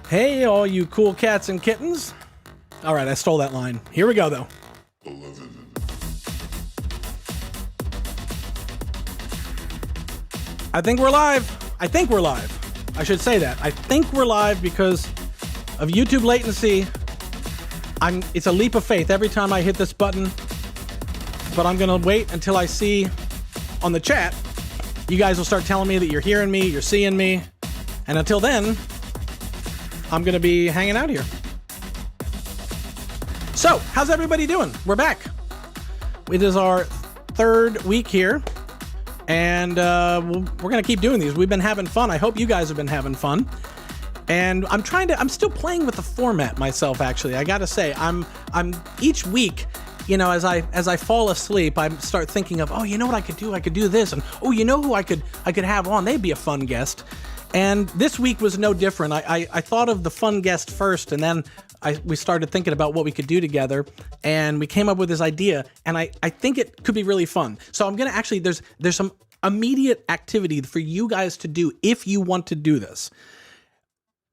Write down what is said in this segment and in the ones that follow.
Hey, all you cool cats and kittens. All right, I stole that line. Here we go, though. I think we're live. I should say that. I think we're live because of YouTube latency. It's a leap of faith every time I hit this button, but I'm gonna wait until I see on the chat. You guys will start telling me that you're hearing me, you're seeing me, and until then, I'm gonna be hanging out here. So, how's everybody doing? We're back. It is our third week here, and we're gonna keep doing these. We've been having fun. I hope you guys have been having fun. And I'm still playing with the format myself, actually. I gotta say, I'm each week, you know, as I fall asleep, I start thinking of, oh, you know what I could do? I could do this, and oh, you know who I could have on? They'd be a fun guest. And this week was no different. I thought of the fun guest first, and then we started thinking about what we could do together, and we came up with this idea, and I think it could be really fun. So I'm gonna actually, there's some immediate activity for you guys to do if you want to do this.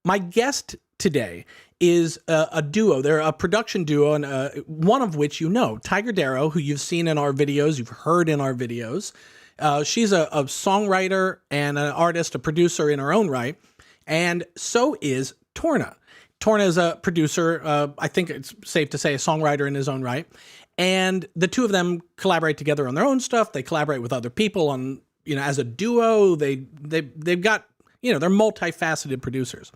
My guest today is a duo. They're a production duo, and one of which you know, Tiger Darrow, who you've seen in our videos, you've heard in our videos. She's a songwriter and an artist, a producer in her own right, and so is Torna. Torna is a producer, I think it's safe to say a songwriter in his own right, and the two of them collaborate together on their own stuff. They collaborate with other people on, you know, as a duo. They've got, you know, they're multifaceted producers.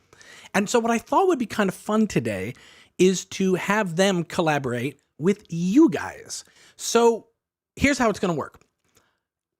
And so what I thought would be kind of fun today is to have them collaborate with you guys. So here's how it's going to work.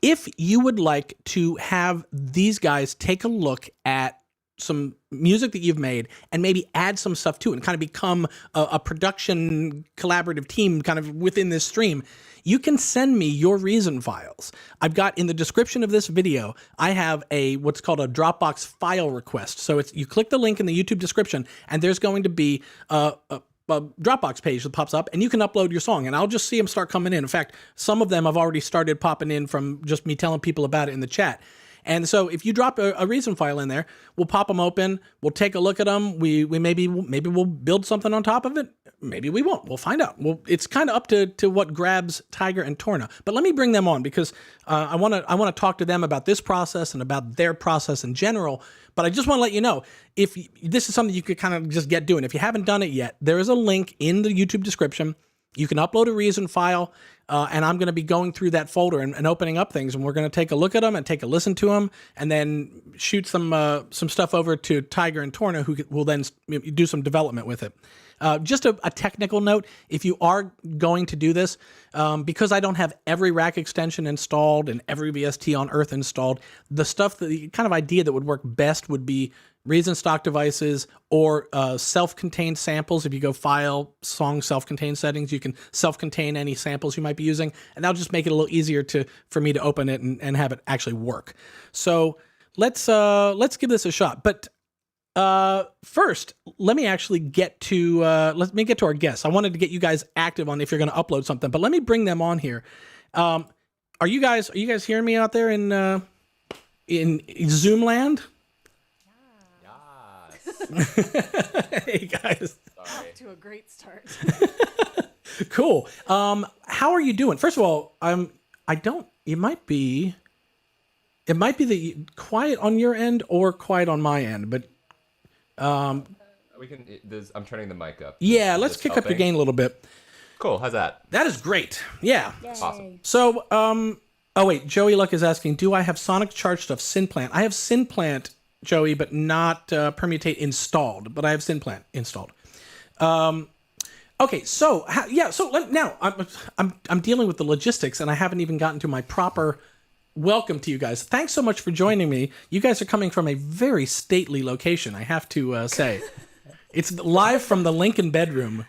If you would like to have these guys take a look at some music that you've made and maybe add some stuff to it and kind of become a production collaborative team kind of within this stream, you can send me your reason files. I've got in the description of this video, I have what's called a Dropbox file request. So you click the link in the YouTube description and there's going to be a Dropbox page that pops up and you can upload your song and I'll just see them start coming in. In fact, some of them have already started popping in from just me telling people about it in the chat. And so if you drop a reason file in there, we'll pop them open. We'll take a look at them. We maybe we'll build something on top of it. Maybe we won't. We'll find out. It's kind of up to what grabs Tiger and Torna. But let me bring them on because I want to talk to them about this process and about their process in general. But I just want to let you know, if this is something you could kind of just get doing. If you haven't done it yet, there is a link in the YouTube description. You can upload a reason file, and I'm going to be going through that folder and opening up things, and we're going to take a look at them and take a listen to them, and then shoot some stuff over to Tiger and Torna, who will then do some development with it. Just a technical note, if you are going to do this, because I don't have every rack extension installed and every VST on Earth installed, the kind of idea that would work best would be Reason stock devices or self-contained samples. If you go File, Song, Self-Contained Settings, you can self-contain any samples you might be using, and that'll just make it a little easier for me to open it and have it actually work. So let's give this a shot. But first, let me actually get to our guests. I wanted to get you guys active on if you're going to upload something, but let me bring them on here. Are you guys hearing me out there in Zoom land? Hey guys. Sorry. Off to a great start. Cool. How are you doing? First of all, it might be the quiet on your end or quiet on my end, but we can. I'm turning the mic up. Yeah, let's kick up your gain a little bit. Cool. How's that? That is great. Yeah. Yay. Awesome. So, oh wait, Joey Luck is asking, do I have Sonic Charge Stuff Synplant? I have Synplant, Joey, but not Permutate installed, but I have Synplant installed. Okay, so now I'm dealing with the logistics, and I haven't even gotten to my proper welcome to you guys. Thanks so much for joining me. You guys are coming from a very stately location, I have to say. It's live from the Lincoln bedroom.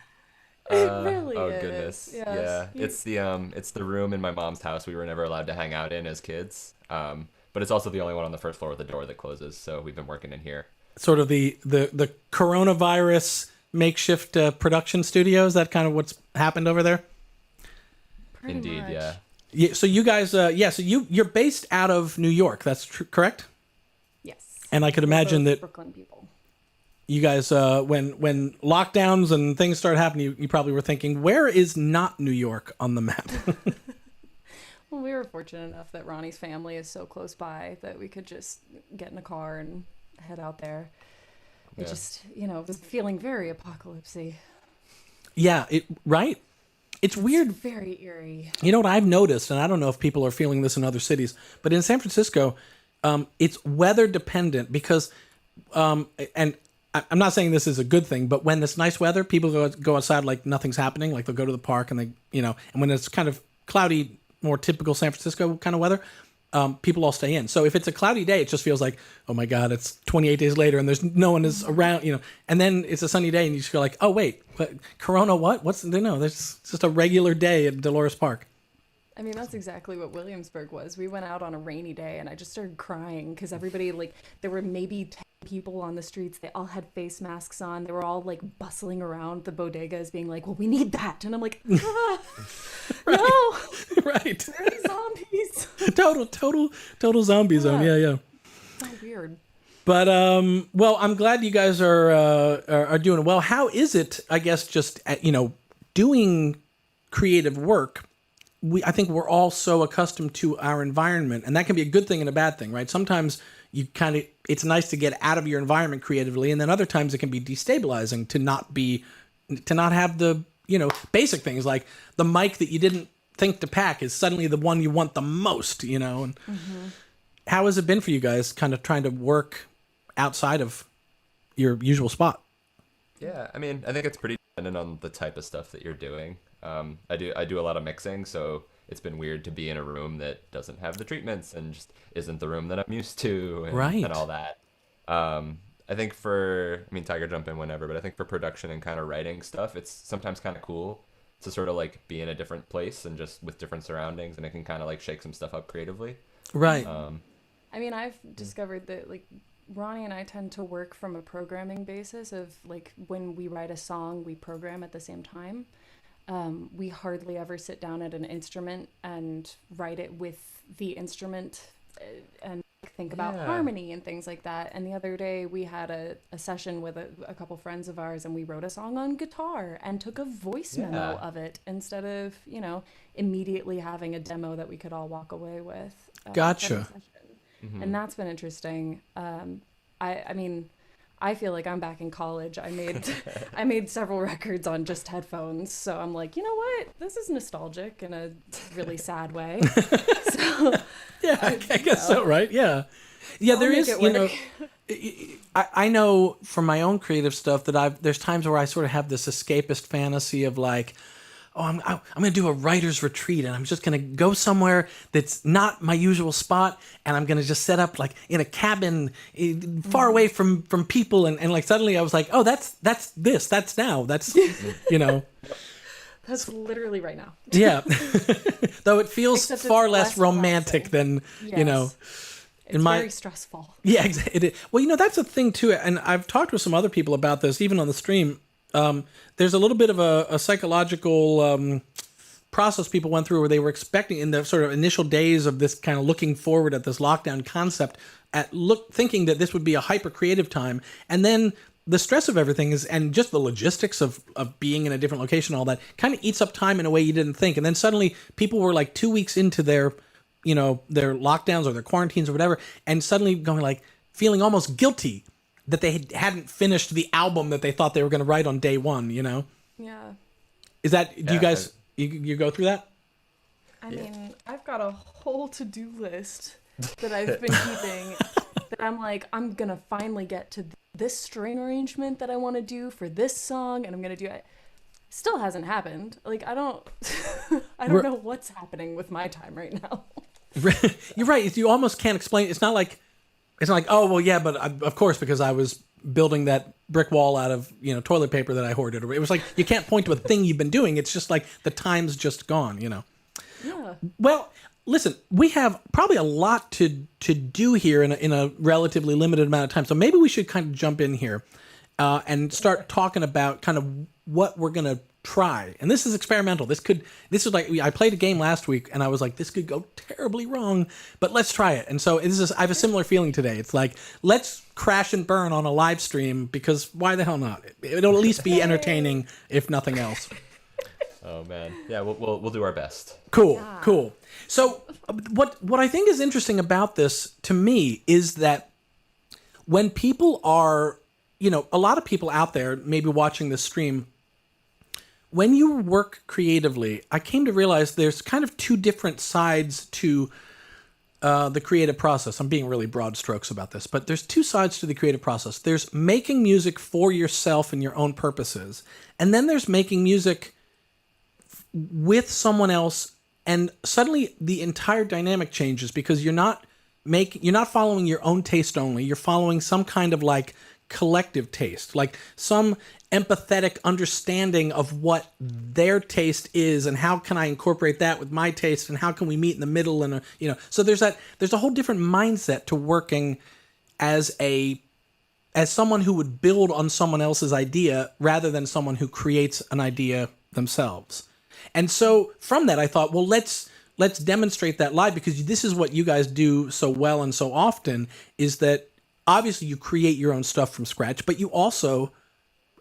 It really is. Oh goodness, yes. Yeah. It's the room in my mom's house we were never allowed to hang out in as kids. But it's also the only one on the first floor with the door that closes, so we've been working in here. Sort of the coronavirus makeshift production studio. Is that kind of what's happened over there? Pretty Indeed, much. yeah. Yeah. So you guys, so you're based out of New York. That's correct? Yes. And I could imagine that Brooklyn people. you guys, when lockdowns and things started happening, you probably were thinking, where is not New York on the map? Well, we were fortunate enough that Ronnie's family is so close by that we could just get in a car and head out there. It just, was feeling very apocalypsy. Yeah, right? It's weird. Very eerie. You know what I've noticed, and I don't know if people are feeling this in other cities, but in San Francisco, it's weather dependent because, and I'm not saying this is a good thing, but when it's nice weather, people go outside like nothing's happening. Like they'll go to the park and and when it's kind of cloudy, more typical San Francisco kind of weather, people all stay in. So if it's a cloudy day, it just feels like, oh my God, it's 28 days later and there's no one is around, and then it's a sunny day and you just go like, oh wait, Corona, what? There's just a regular day at Dolores Park. I mean, that's exactly what Williamsburg was. We went out on a rainy day and I just started crying because everybody, there were maybe 10 people on the streets. They all had face masks on. They were all bustling around the bodegas being like, well, we need that. And I'm like, no. Right. They're zombies. Total zombie zone. Yeah. So weird. But, well, I'm glad you guys are doing well. How is it, I guess, just, doing creative work? I think we're all so accustomed to our environment, and that can be a good thing and a bad thing, right? Sometimes it's nice to get out of your environment creatively, and then other times it can be destabilizing to not have the, basic things like the mic that you didn't think to pack is suddenly the one you want the most, and how has it been for you guys kind of trying to work outside of your usual spot? Yeah, I mean, I think it's pretty dependent on the type of stuff that you're doing. I do a lot of mixing, so it's been weird to be in a room that doesn't have the treatments and just isn't the room that I'm used to and all that. I think Tiger, jump in whenever, but I think for production and kind of writing stuff, it's sometimes kind of cool to sort of be in a different place and just with different surroundings, and it can kind of shake some stuff up creatively. Right. I mean, I've discovered that Ronnie and I tend to work from a programming basis of when we write a song, we program at the same time. We hardly ever sit down at an instrument and write it with the instrument and think about harmony and things like that. And the other day we had a session with a couple friends of ours, and we wrote a song on guitar and took a voice memo of it instead of, immediately having a demo that we could all walk away with. Gotcha. And that's been interesting. I mean, I feel like I'm back in college. I made several records on just headphones. So I'm like, you know what? This is nostalgic in a really sad way. So, yeah, I guess so, right? Yeah. Yeah, there is, I know from my own creative stuff that there's times where I sort of have this escapist fantasy of I'm going to do a writer's retreat, and I'm just going to go somewhere that's not my usual spot, and I'm going to just set up in a cabin far away from people, and suddenly I was like, oh, that's now. That's That's literally right now. Yeah. Though it feels far less romantic than, It's very stressful. Yeah, exactly. Well, that's a thing too, and I've talked with some other people about this, even on the stream. There's a little bit of a psychological process people went through where they were expecting in the sort of initial days of this kind of looking forward at this lockdown concept, thinking that this would be a hyper creative time, and then the stress of everything and just the logistics of being in a different location, all that kind of eats up time in a way you didn't think, and then suddenly people were 2 weeks into their lockdowns or their quarantines or whatever, and suddenly going feeling almost guilty that they hadn't finished the album that they thought they were going to write on day one, Yeah. Is that, do you guys, you go through that? I mean, I've got a whole to-do list that I've been keeping that I'm I'm going to finally get to this string arrangement that I want to do for this song, and I'm going to do it. Still hasn't happened. I don't know what's happening with my time right now. You're right. You almost can't explain. It's not like, oh, well, yeah, but of course, because I was building that brick wall out of, toilet paper that I hoarded. It was you can't point to a thing you've been doing. It's just the time's just gone, Yeah. Well, listen, we have probably a lot to do here in a relatively limited amount of time. So maybe we should kind of jump in here and start talking about kind of what we're going to try, and this is experimental. This is like, I played a game last week and I was like, this could go terribly wrong, but let's try it. And so I have a similar feeling today. It's like, let's crash and burn on a live stream, because why the hell not? It'll at least be entertaining, if nothing else. Oh man, yeah, we'll do our best. Cool. So what I think is interesting about this to me is that when people are, a lot of people out there maybe watching this stream, when you work creatively, I came to realize there's kind of two different sides to the creative process. I'm being really broad strokes about this, but there's two sides to the creative process. There's making music for yourself and your own purposes, and then there's making music with someone else, and suddenly the entire dynamic changes, because you're not following your own taste only. You're following some kind of like collective taste, like some empathetic understanding of what their taste is, and how can I incorporate that with my taste, and how can we meet in the middle, and so there's a whole different mindset to working as someone who would build on someone else's idea rather than someone who creates an idea themselves. And so from that, I thought, well, let's demonstrate that live, because this is what you guys do so well and so often, is that obviously you create your own stuff from scratch, but you also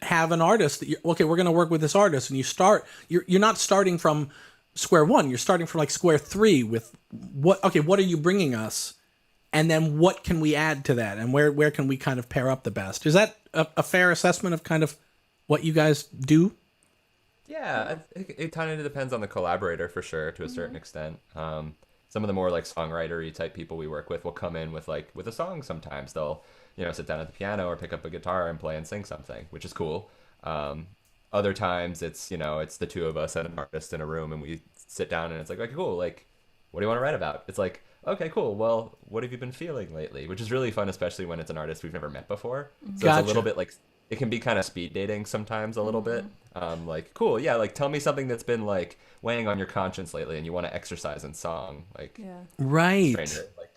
have an artist that we're going to work with this artist, and you're not starting from square one. You're starting from like square three with what are you bringing us? And then what can we add to that? And where can we kind of pair up the best? Is that a fair assessment of kind of what you guys do? Yeah, it kind of depends on the collaborator for sure, to a certain extent. Some of the more like songwriter-y type people we work with will come in with a song sometimes. They'll, sit down at the piano or pick up a guitar and play and sing something, which is cool. Other times it's the two of us and an artist in a room, and we sit down and it's like, okay, cool, like, what do you want to write about? It's like, okay, cool, well, what have you been feeling lately? Which is really fun, especially when it's an artist we've never met before. So Gotcha. It's a little bit like, it can be kind of speed dating sometimes a little bit. Like, cool, yeah, like, tell me something that's been like weighing on your conscience lately and you want to exercise in song, like, Yeah. Right. stranger, like,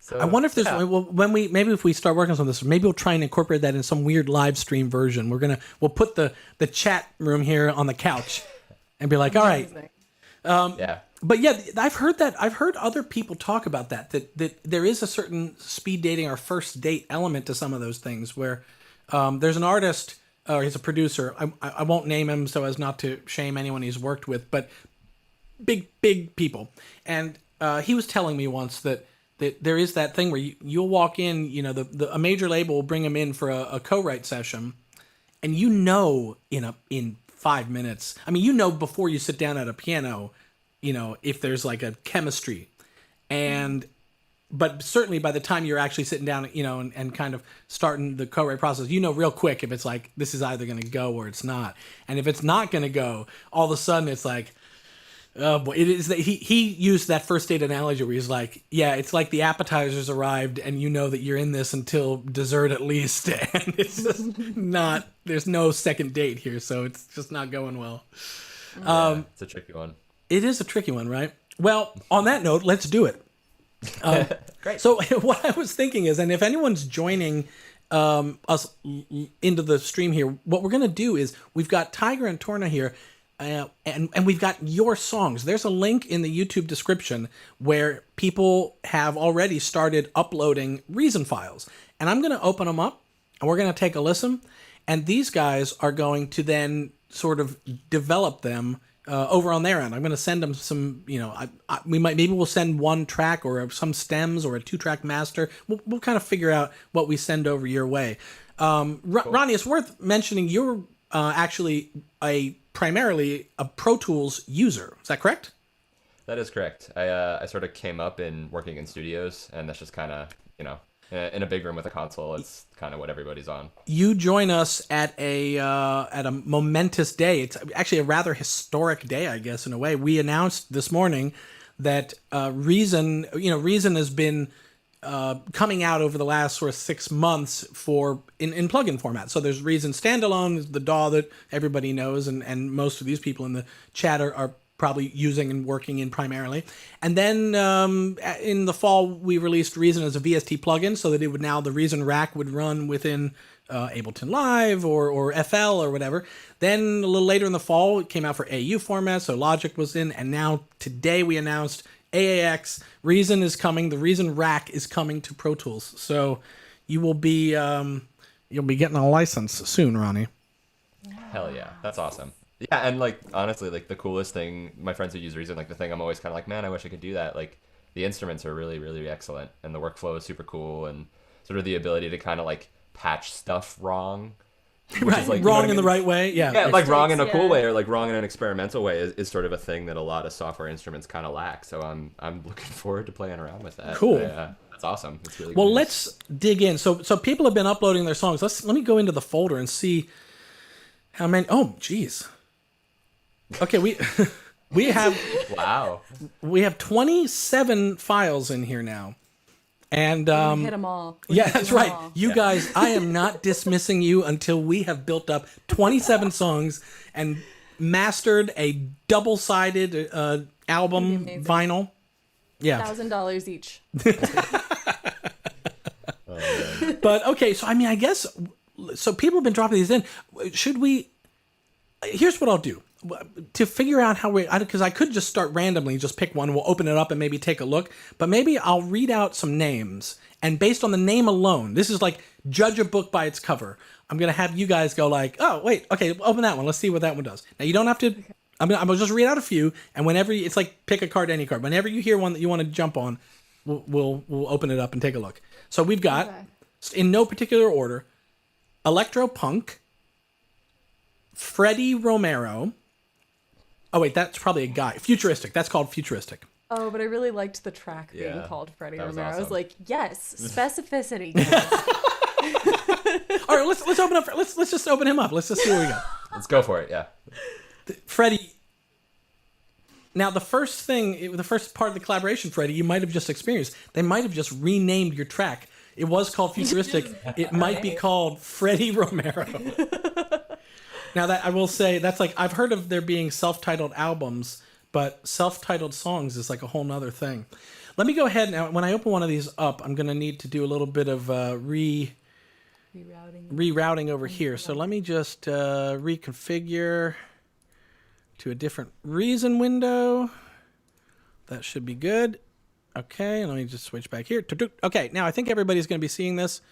so I wonder if there's if we start working on this, maybe we'll try and incorporate that in some weird live stream version. We'll put the chat room here on the couch and be like, all right. yeah. But yeah, I've heard other people talk about that there is a certain speed dating or first date element to some of those things, where there's an artist, or he's a producer. I won't name him so as not to shame anyone he's worked with, but big people. And he was telling me once that there is that thing where you'll walk in, a major label will bring him in for a co-write session, and in 5 minutes, before you sit down at a piano, if there's like a chemistry, but certainly by the time you're actually sitting down, and kind of starting the co-write process, real quick if it's like, this is either going to go or it's not. And if it's not going to go, all of a sudden it's like, oh boy, it is that he used that first date analogy where he's like, yeah, it's like the appetizers arrived and that you're in this until dessert at least. And it's just not, there's no second date here. So it's just not going well. It's a tricky one. It is a tricky one, right? Well, on that note, let's do it. Great. So what I was thinking is, and if anyone's joining us into the stream here, what we're going to do is we've got Tiger and Torna here, and we've got your songs. There's a link in the YouTube description where people have already started uploading Reason files. And I'm going to open them up, and we're going to take a listen. And these guys are going to then sort of develop them over on their end. I'm going to send them some, maybe we'll send one track or some stems or a 2-track master. We'll kind of figure out what we send over your way. Cool. Ronnie, it's worth mentioning you're actually primarily a Pro Tools user. Is that correct? That is correct. I sort of came up in working in studios, and that's just kind of, in a big room with a console, it's kind of what everybody's on. You join us at a momentous day. It's actually a rather historic day, I guess, in a way. We announced this morning that Reason has been coming out over the last sort of 6 months in plugin format. So there's Reason Standalone, the DAW that everybody knows, and most of these people in the chat are probably using and working in primarily. And then in the fall, we released Reason as a VST plugin, so that the Reason rack would run within Ableton Live or FL or whatever. Then a little later in the fall, it came out for AU format, so Logic was in, and now today we announced AAX. Reason is coming. The Reason Rack is coming to Pro Tools. So you will be you'll be getting a license soon, Ronnie. Hell yeah, that's awesome. Yeah, and like honestly, like the coolest thing, my friends who use Reason, like the thing I'm always kind of like, man, I wish I could do that. Like the instruments are really, really excellent, and the workflow is super cool, and sort of the ability to kind of like patch stuff wrong. Right, like, wrong in the right way. Yeah, yeah, like wrong in a cool way or like wrong in an experimental way is sort of a thing that a lot of software instruments kind of lack. So I'm looking forward to playing around with that. Cool. That's awesome. It's really well. Good Let's dig in. So people have been uploading their songs. Let me go into the folder and see how many. Oh, geez. Okay, we have wow. We have 27 files in here now. And hit them all. Yeah, that's right. You guys, I am not dismissing you until we have built up 27 songs and mastered a double-sided album vinyl. Yeah, $1,000 each. But okay, so I mean, I guess so. People have been dropping these in. Should we? Here's what I'll do to figure out how because I could just start randomly, just pick one. We'll open it up and maybe take a look. But maybe I'll read out some names, and based on the name alone, this is like judge a book by its cover. I'm gonna have you guys go like, oh wait, okay, open that one. Let's see what that one does. Now you don't have to. Okay. I'm gonna just read out a few, and whenever it's like pick a card, any card. Whenever you hear one that you want to jump on, we'll open it up and take a look. So we've got in no particular order, electro-punk, Freddie Romero. Oh wait, that's probably a guy. Futuristic. That's called futuristic. Oh, but I really liked the track being called Freddie Romero. Awesome. I was like, yes, specificity. All right, let's open up. Let's just open him up. Let's just see what we got. Let's go for it. Yeah. Freddie. Now the first part of the collaboration, Freddie, you might have just experienced. They might have just renamed your track. It was called Futuristic. It might be called Freddie Romero. Now that I will say, that's like, I've heard of there being self-titled albums, but self-titled songs is like a whole nother thing. Let me go ahead now. When I open one of these up, I'm going to need to do a little bit of rerouting over here. So let me just reconfigure to a different Reason window. That should be good. Okay, let me just switch back here. Okay, now I think everybody's going to be seeing this.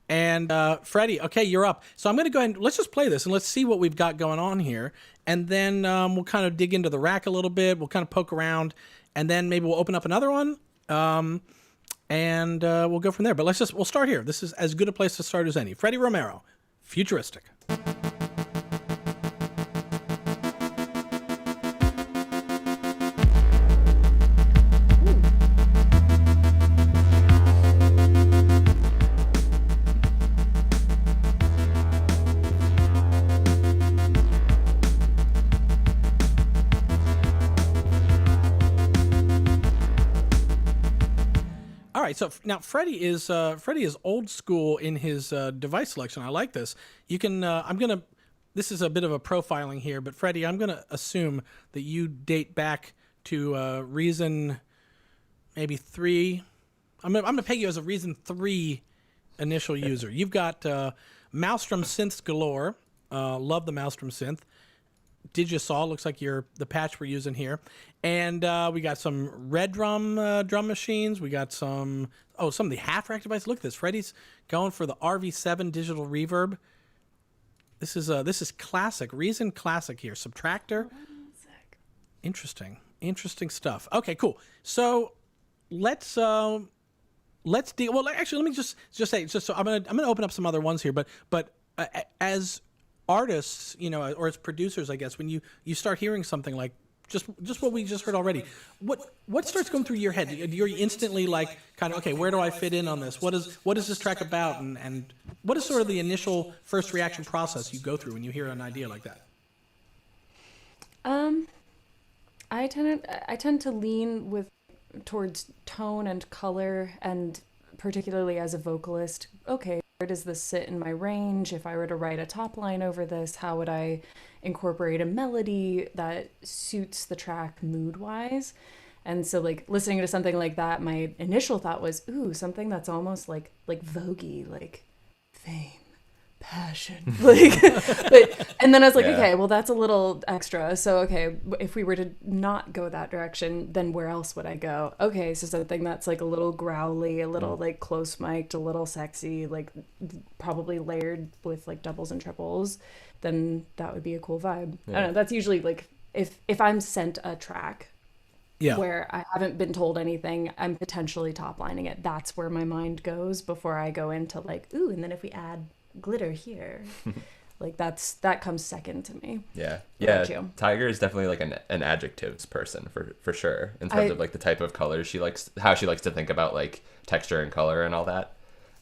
And Freddie, okay, you're up. So I'm going to go ahead and let's just play this and let's see what we've got going on here. And then we'll kind of dig into the rack a little bit. We'll kind of poke around. And then maybe we'll open up another one. And we'll go from there. But we'll start here. This is as good a place to start as any. Freddie Romero, Futuristic. All right, so now Freddie is old school in his device selection. I like this. You can. This is a bit of a profiling here, but Freddie, I'm gonna assume that you date back to Reason, maybe 3. I'm gonna peg you as a Reason 3 initial user. You've got Maelstrom synths galore. Love the Maelstrom synth. Digisaw looks like the patch we're using here, and we got some Red Drum drum machines. We got some of the half rack devices. Look at this. Freddie's going for the RV7 digital reverb. This is classic Reason classic here. Subtractor. Interesting stuff. Okay, cool. So let's deal. Well, actually, let me just say so. I'm gonna open up some other ones here, but as artists, or as producers, I guess, when you start hearing something like just what we just heard already, what starts going through your head? You're instantly like, kind of, okay, where do I fit in on this? What is this track about? And what is sort of the initial first reaction process you go through when you hear an idea like that? I tend to lean towards tone and color, and particularly as a vocalist, okay, where does this sit in my range? If I were to write a top line over this, how would I incorporate a melody that suits the track mood-wise? And so, like, listening to something like that, my initial thought was, ooh, something that's almost like Vogue-y, like Fame, passion. Like, and then I was like, okay, well, that's a little extra. So, okay, if we were to not go that direction, then where else would I go? Okay, so something that's like a little growly, a little like close mic'd, a little sexy, like probably layered with like doubles and triples, then that would be a cool vibe. I don't know. That's usually like if I'm sent a track where I haven't been told anything, I'm potentially top lining it. That's where my mind goes before I go into like, ooh, and then if we add glitter here, like that comes second to me. Tiger is definitely like an adjectives person for sure, in terms of like the type of colors she likes, how she likes to think about like texture and color and all that.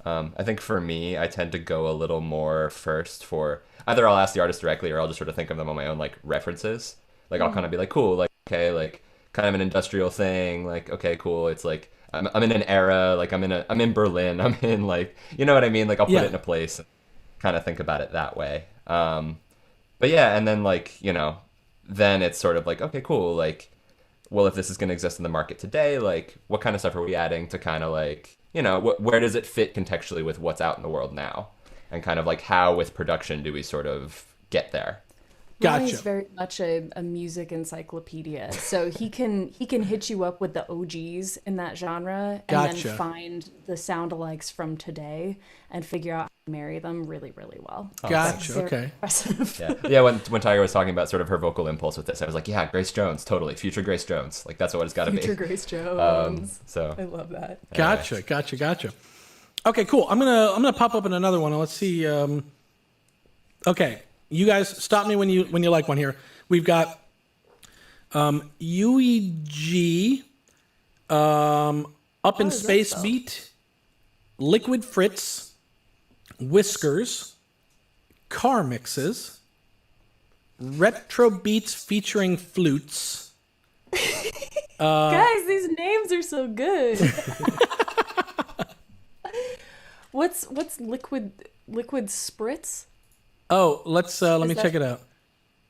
I think for me, I tend to go a little more first for either I'll ask the artist directly or I'll just sort of think of them on my own like references. Like I'll kind of be like, cool, like okay, like kind of an industrial thing, like okay, cool, it's like I'm in an era, like I'm in Berlin, I'm in like, you know what I mean, like I'll put it in a place, kind of think about it that way. But yeah, and then like, you know, then it's sort of like, okay, cool, like, well, if this is going to exist in the market today, like what kind of stuff are we adding to kind of like, you know, where does it fit contextually with what's out in the world now, and kind of like how with production do we sort of get there. Ronnie's very much a music encyclopedia, so he can hit you up with the OGs in that genre and then find the sound alikes from today and figure out how to marry them really, really well. Okay. Yeah. When Tiger was talking about sort of her vocal impulse with this, I was like, yeah, Grace Jones, totally, future Grace Jones, like that's what it's got to be. Future Grace Jones. So I love that. Gotcha. Okay, cool. I'm gonna pop up in another one. Let's see. Okay. You guys stop me when you like one here. We've got UEG, Up in Space Beat, Liquid Fritz, Whiskers, Car Mixes, Retro Beats featuring Flutes. Guys, these names are so good. What's Liquid Spritz? Oh, let me check it out.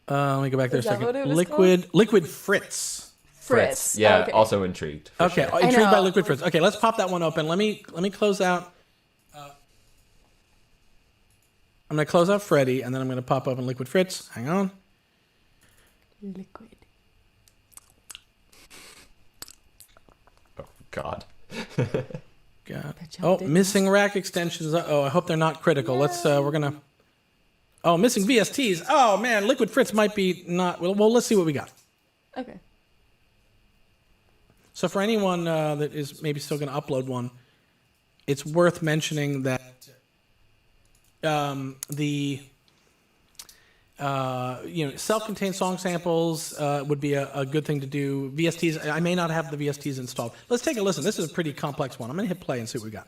Let me go back there a second. What it was Liquid Fritz. Fritz. Yeah, okay. Also intrigued. Okay, sure. intrigued by Liquid Fritz. Okay, let's pop that one open. Let me close out. I'm gonna close out Freddy, and then I'm gonna pop open Liquid Fritz. Hang on. Liquid. Oh God. God. Oh, missing rack extensions. I hope they're not critical. Let's. We're gonna. Oh, missing VSTs. Oh man, Liquid Fritz might be not. Well, let's see what we got. Okay. So for anyone that is maybe still going to upload one, it's worth mentioning that the self-contained song samples would be a good thing to do. VSTs. I may not have the VSTs installed. Let's take a listen. This is a pretty complex one. I'm going to hit play and see what we got.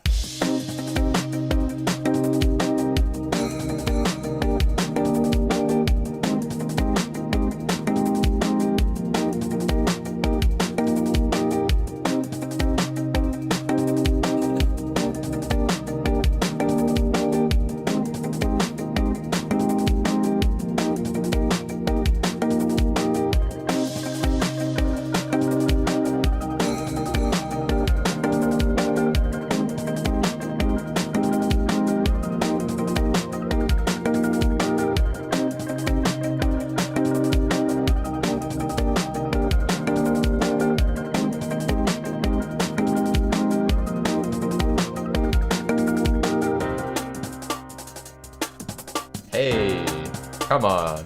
Come on.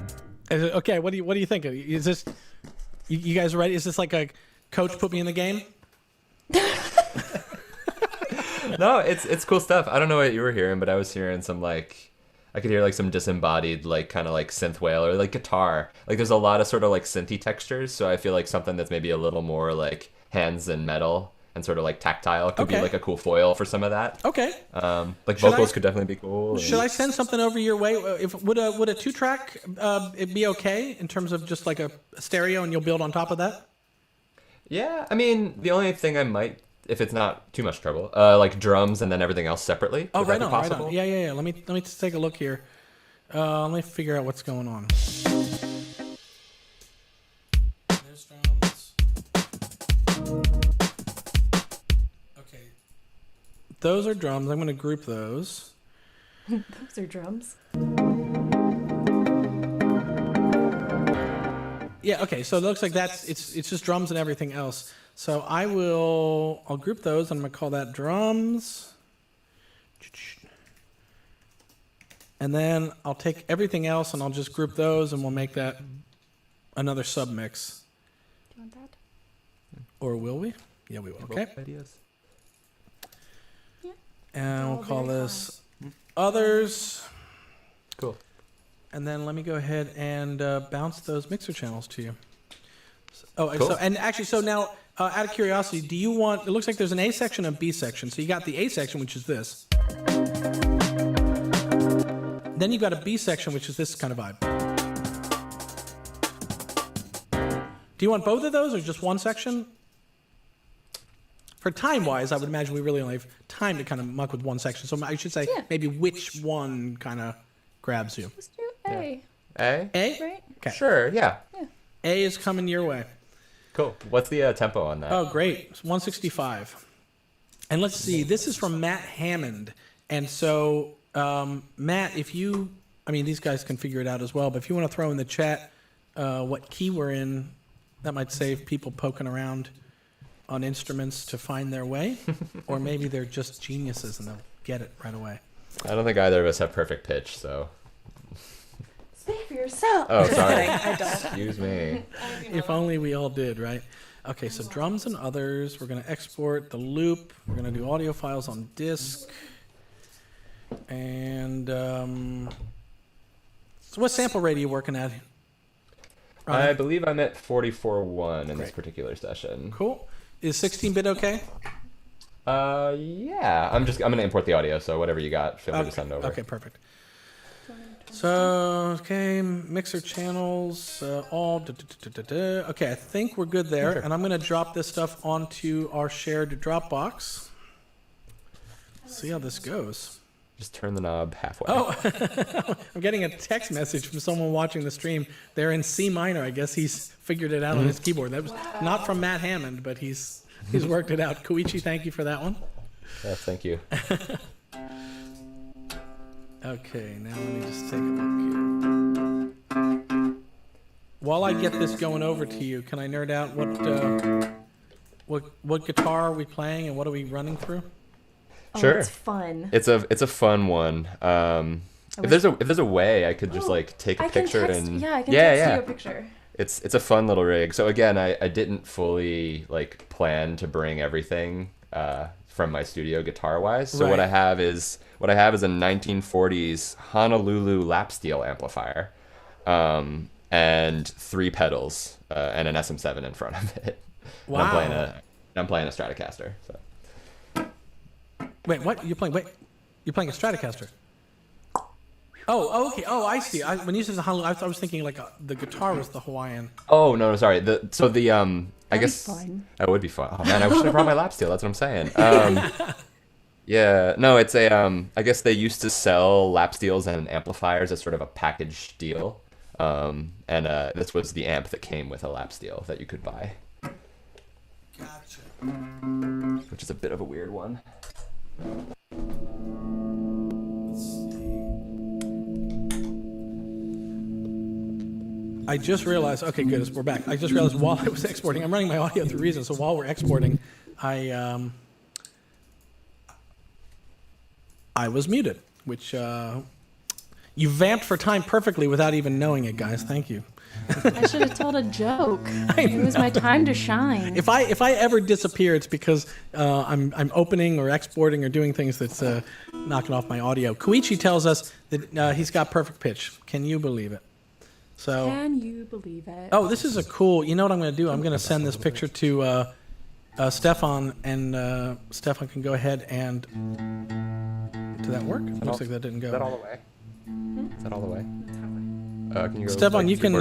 Okay, what do you think? Is this you guys ready? Is this like a coach put me in the game? No, it's cool stuff. I don't know what you were hearing, but I was hearing some like I could hear like some disembodied like kind of like synth wail or like guitar. Like there's a lot of sort of like synthy textures, so I feel like something that's maybe a little more like hands and metal and sort of like tactile could be like a cool foil for some of that. Okay. Like vocals could definitely be cool. Should I send something over your way? Would a 2-track it be okay in terms of just like a stereo and you'll build on top of that? Yeah, I mean the only thing I might, if it's not too much trouble, like drums and then everything else separately. Oh, right on. Yeah. Let me just take a look here. Let me figure out what's going on. There's drums. Okay. Those are drums. I'm going to group those. Those are drums. Yeah, okay, so it looks like it's just drums and everything else. So I'll group those, and I'm going to call that drums. And then I'll take everything else, and I'll just group those, and we'll make that another submix. Do you want that? Or will we? Yeah, we will. Okay. Ideas. Yeah. And we'll call this others. Cool. And then let me go ahead and bounce those mixer channels to you. Cool. So now, out of curiosity, do you want? It looks like there's an A section and B section. So you got the A section, which is this. Then you've got a B section, which is this kind of vibe. Do you want both of those or just one section? For time-wise, I would imagine we really only have time to kind of muck with one section. So I should say maybe which one kind of grabs you. Let's do A. A? A? Right? Okay. Sure, yeah. A is coming your way. Cool. What's the tempo on that? Oh, great. It's 165. And let's see. This is from Matt Hammond. And so, Matt, these guys can figure it out as well, but if you want to throw in the chat what key we're in, that might save people poking around on instruments to find their way. Or maybe they're just geniuses and they'll get it right away. I don't think either of us have perfect pitch, so... Speak for yourself. Oh, sorry. I don't. Excuse me. If only we all did, right? Okay, so drums and others. We're going to export the loop. We're going to do audio files on disk. And so what sample rate are you working at? I believe I'm at 44.1 in this particular session. Cool. Is 16-bit okay? Yeah. I'm gonna import the audio, so whatever you got, feel free to send over. Okay, perfect. So, okay, mixer channels, all. Okay, I think we're good there, and I'm gonna drop this stuff onto our shared Dropbox. See how this goes. Just turn the knob halfway. Oh, I'm getting a text message from someone watching the stream. They're in C minor. I guess he's figured it out on his keyboard. That was not from Matt Hammond, but he's worked it out. Koichi, thank you for that one. Yeah, thank you. Okay, now let me just take a look here. While I get this going over to you, can I nerd out what guitar are we playing and what are we running through? Sure. Oh, it's fun. It's a fun one. If there's a way I could just take a picture I can text you a picture. It's a fun little rig. So again, I didn't fully plan to bring everything from my studio guitar wise. So what I have is a 1940s Honolulu lap steel amplifier, and 3 pedals and an SM7 in front of it. Wow. And I'm playing a Stratocaster. So. Wait, what? You're playing a Stratocaster? Oh, okay. Oh, I see. When you said the Honolulu, I was thinking the guitar was the Hawaiian. Oh no, sorry. I guess fun. that would be fun. Oh man, I wish I brought my lap steel. That's what I'm saying. Yeah, no, it's I guess they used to sell lap steels and amplifiers as sort of a package deal, and this was the amp that came with a lap steel that you could buy. Gotcha. Which is a bit of a weird one. Let's see. I just realized. Okay, good. We're back. I just realized while I was exporting, I'm running my audio through Reason. So while we're exporting, I was muted, which you vamped for time perfectly without even knowing it, guys. Thank you. I should have told a joke. It was my time to shine. If I ever disappear, it's because I'm opening or exporting or doing things that's knocking off my audio. Koichi tells us that he's got perfect pitch. Can you believe it? So. Can you believe it? Oh, this is a cool. You know what I'm going to do? I'm going to send this picture to Stefan, and Stefan can go ahead and. Did that work? It looks like that didn't go. Is that all the way? Is that all the way? Can you go, Stefan, you can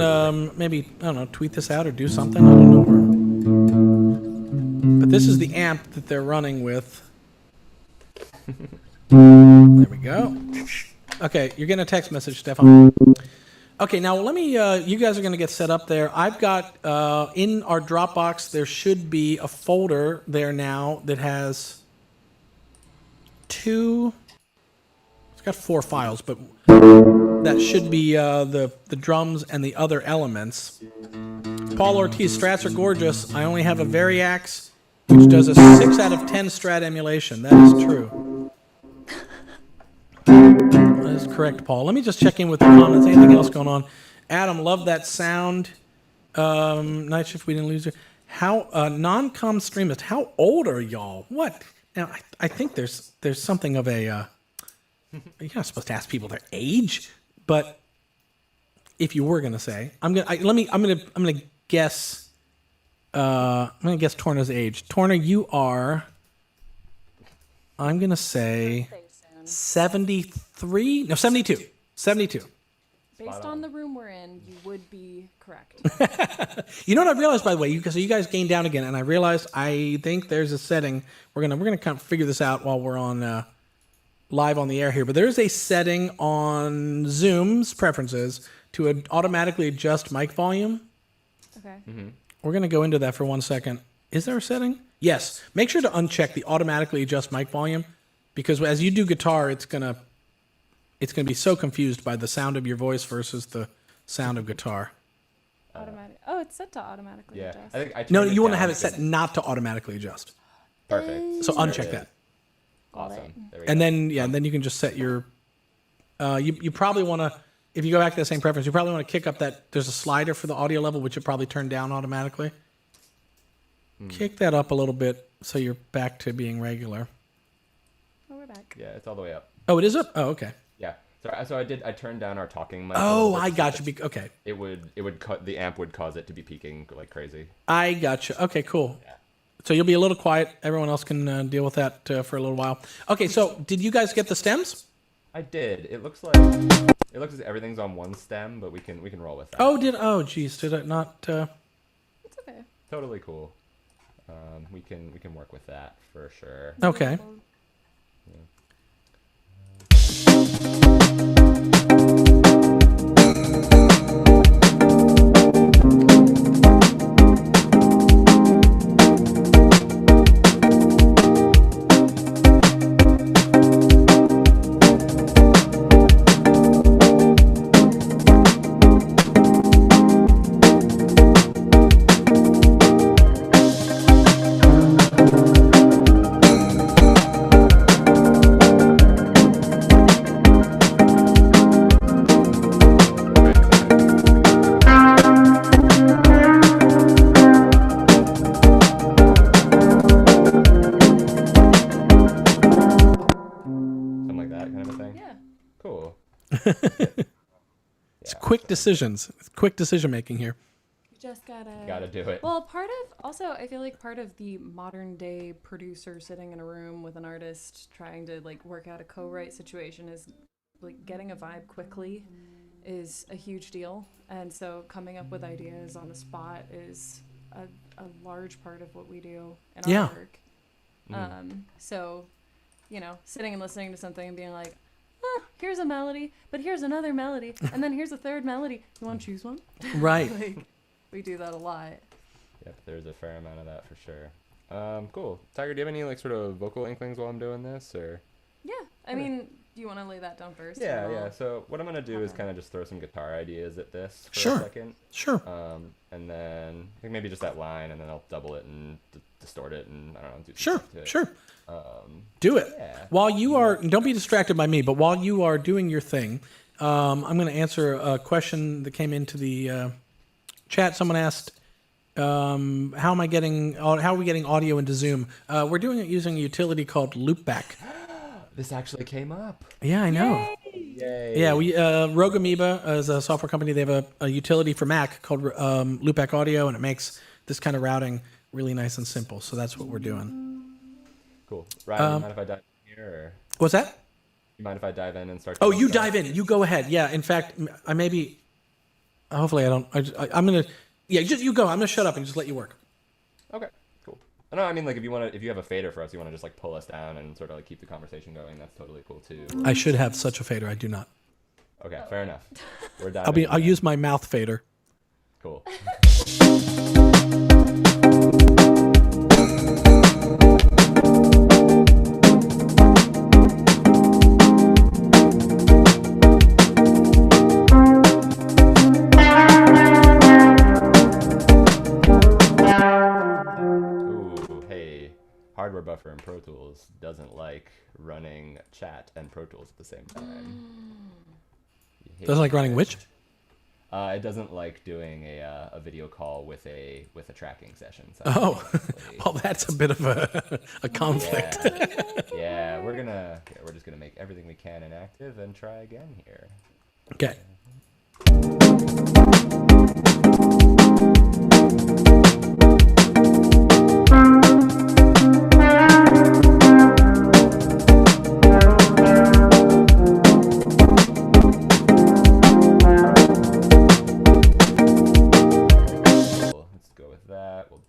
maybe, I don't know, tweet this out or do something. I don't know. But this is the amp that they're running with. There we go. Okay, you're getting a text message, Stefan. Okay, now let me, you guys are going to get set up there. I've got, in our Dropbox, there should be a folder there now that has it's got got 4 files, but that should be the drums and the other elements. Paul Ortiz, Strats are gorgeous. I only have a Variax, which does a 6 out of 10 Strat emulation. That is true. That is correct, Paul. Let me just check in with the comments. Anything else going on? Adam, love that sound. Night Shift, we didn't lose it. How non-com streamist? How old are y'all? What? Now, I think there's something of a. You're not supposed to ask people their age, but if you were gonna say, I'm gonna guess. I'm gonna guess Torna's age. Torna, you are. I'm gonna say 73. No, 72. 72. Based on the room we're in, you would be correct. You know what I realized, by the way, because you guys gained down again, and I realized I think there's a setting. We're gonna kind of figure this out while we're on live on the air here. But there's a setting on Zoom's preferences to automatically adjust mic volume. Okay. Mm-hmm. We're gonna go into that for 1 second. Is there a setting? Yes. Make sure to uncheck the automatically adjust mic volume, because as you do guitar, it's gonna be so confused by the sound of your voice versus the sound of guitar. Automatic. Oh, it's set to automatically adjust. I think I No, you want to have it set not to automatically adjust. Perfect. So uncheck that. Awesome. There we And go. then you can just set your. You probably want to, if you go back to the same preference, you probably want to kick up that. There's a slider for the audio level, which you probably turn down automatically. Kick that up a little bit so you're back to being regular. Oh, we're back. Yeah, it's all the way up. Oh, it is up. Oh, okay. Yeah. So I turned down our talking mic. Oh, I got you. Okay. It would the amp would cause it to be peaking like crazy. I got you. Okay, cool. Yeah. So you'll be a little quiet. Everyone else can deal with that for a little while. Okay, so did you guys get the stems? I did. It looks as everything's on one stem, but we can roll with that. Oh, geez, did I not? It's okay. Totally cool. We can work with that for sure. Okay. Something like that kind of a thing. Yeah. Cool. It's quick decisions. It's quick decision making here. You just Gotta do it. Well, I feel like part of the modern day producer sitting in a room with an artist trying to like work out a co-write situation is like getting a vibe quickly is a huge deal. And so coming up with ideas on the spot is a large part of what we do in our work. So, sitting and listening to something and being like, here's a melody, but here's another melody, and then here's a third melody. You want to choose one? Right. Like, we do that a lot. Yep, there's a fair amount of that for sure. Cool. Tiger, do you have any like sort of vocal inklings while I'm doing this, or? Yeah, I mean, do you want to lay that down first? Yeah. So what I'm gonna do is kind of just throw some guitar ideas at this for Sure. a second. Sure. And then I think maybe just that line, and then I'll double it and distort it, and I don't know. Do Sure. something to it. Sure. Do it. Yeah. While you are, don't be distracted by me, but while you are doing your thing, I'm going to answer a question that came into the chat. Someone asked, how are we getting audio into Zoom? We're doing it using a utility called Loopback. This actually came up. Yeah, I know. Yay. Yeah, we Rogue Amoeba is a software company. They have a utility for Mac called Loopback Audio, and it makes this kind of routing really nice and simple. So that's what we're doing. Cool. Ryan, you mind if I dive in here? Or What's that? you mind if I dive in and start? Oh, you dive in. You go ahead. Yeah. In fact, I maybe. Hopefully, I don't. I'm gonna. Yeah, just you go. I'm gonna shut up and just let you work. Okay. Cool. No, I mean like if you have a fader for us, you want to just like pull us down and sort of like keep the conversation going. That's totally cool too. I should have such a fader. I do not. Okay, fair enough. We're diving. I'll use my mouth fader. Cool. Cover Buffer in Pro Tools doesn't like running chat and Pro Tools at the same time. Doesn't like running which? It doesn't like doing a video call with a tracking session. So well, that's a bit of a conflict. Yeah, we're just gonna make everything we can inactive and try again here. Okay.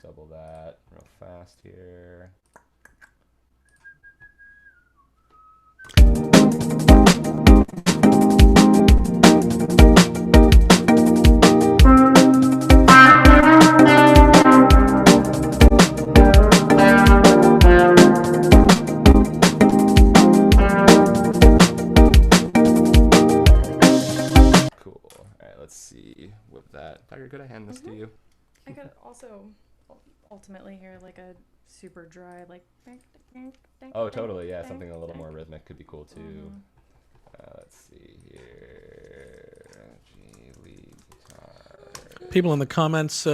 Double that real fast here. Cool. All right, let's see with that. Tiger, could I hand this to you? I could also ultimately hear like a super dry like. Oh, totally. Yeah, something a little more rhythmic could be cool too. Let's see here. G lead guitar. People in the comments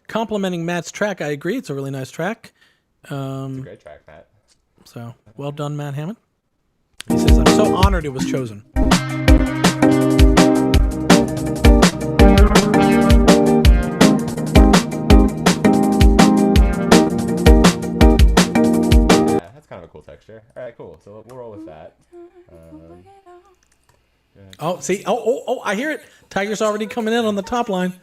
complimenting Matt's track. I agree. It's a really nice track. It's a great track, Matt. So well done, Matt Hammond. He says, "I'm so honored it was chosen." Kind of a cool texture. All right, cool. So we'll roll with that. Oh, see. Oh, I hear it. Tiger's already coming in on the top line.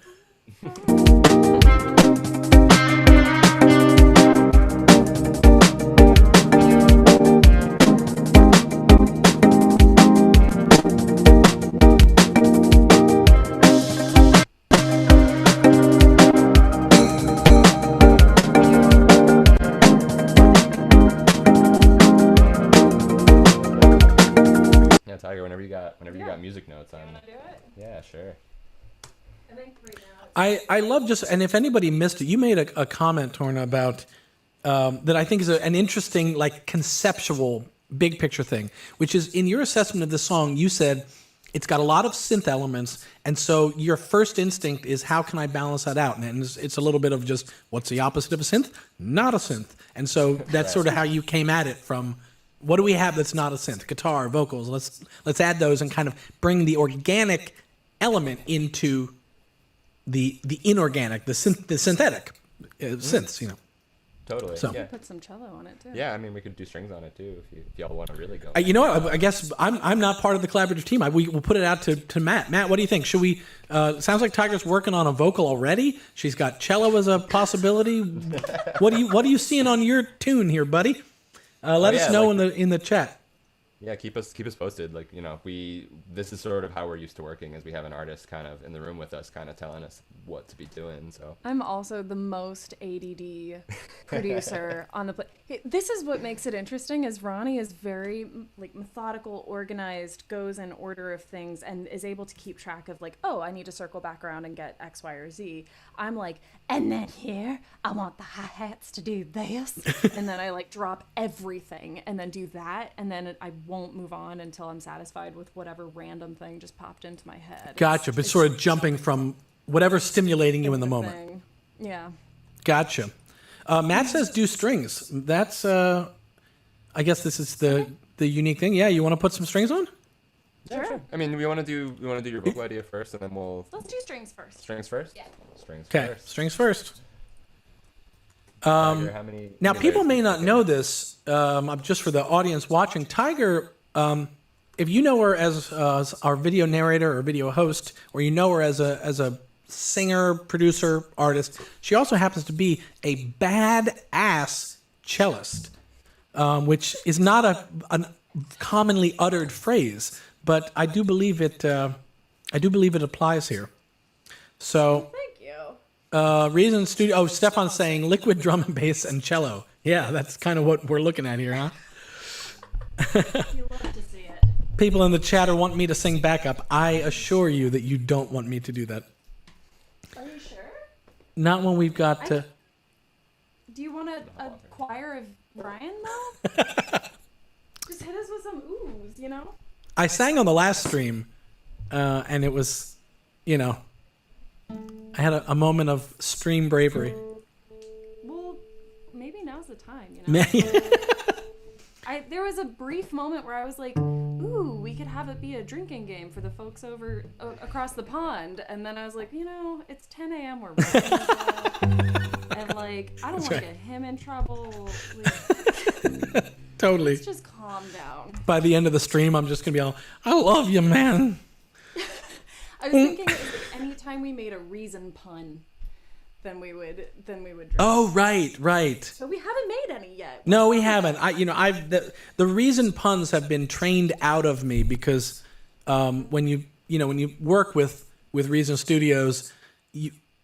Tiger, whenever you got music notes on. Do it? Yeah, sure. I think right now. I love just, and if anybody missed it, you made a comment, Torna, about that I think is an interesting, like, conceptual, big picture thing, which is in your assessment of the song, you said it's got a lot of synth elements, and so your first instinct is how can I balance that out? And it's a little bit of just what's the opposite of a synth? Not a synth. And so that's sort of how you came at it from. What do we have that's not a synth? Guitar, vocals. Let's add those and kind of bring the organic element into the inorganic, the synthetic synths. You know. Totally. So. Yeah. Put some cello on it too. Yeah, I mean we could do strings on it too if y'all want to really go. You know what? I guess I'm not part of the collaborative team. We'll put it out to Matt. Matt, what do you think? Should we? Sounds like Tiger's working on a vocal already. She's got cello as a possibility. What are you seeing on your tune here, buddy? Let us know in the chat. Yeah, keep us posted. Like, you know, this is sort of how we're used to working, is we have an artist kind of in the room with us, kind of telling us what to be doing. So I'm also the most ADD producer on the This is what makes it interesting. Is Ronnie is very like methodical, organized, goes in order of things, and is able to keep track of like, oh, I need to circle back around and get X, Y, or Z. I'm like, and then here I want the hi-hats to do this, and then I like drop everything and then do that, and then I won't move on until I'm satisfied with whatever random thing just popped into my head. Gotcha. But sort of jumping from whatever's stimulating you in the moment. Thing. Yeah. Gotcha. Matt says do strings. That's I guess this is the unique thing. Yeah, you want to put some strings on? Yeah, sure. I mean, we want to do your vocal idea first, and then Let's do strings first. Strings first. Yeah. Strings okay. first. Strings first. Tiger, how many People may not know this. Just for the audience watching, Tiger. If you know her as our video narrator or video host, or you know her as a singer, producer, artist, she also happens to be a badass cellist, which is not a commonly uttered phrase, but I do believe it. I do believe it applies here. So. Thank you. Reason Studio. Oh, Stefan's saying liquid drum and bass and cello. Yeah, that's kind of what we're looking at here, huh? You love to see it. People in the chat are wanting me to sing backup. I assure you that you don't want me to do that. Are you sure? Not when we've got to. Do you want a choir of Ryan, though? Just hit us with some oohs, you know? I sang on the last stream, and it was, I had a moment of stream bravery. Well, maybe now's the time, you know? There was a brief moment where I was like, ooh, we could have it be a drinking game for the folks over across the pond. And then I was like, it's 10 a.m. We're wrapping this up. And, I don't want to get him in trouble. Totally. Let's just calm down. By the end of the stream, I'm just going to be all, I love you, man. I was thinking anytime we made a reason pun, then we would drink. Oh, right. But we haven't made any yet. No, we haven't. The reason puns have been trained out of me because when you work with Reason Studios,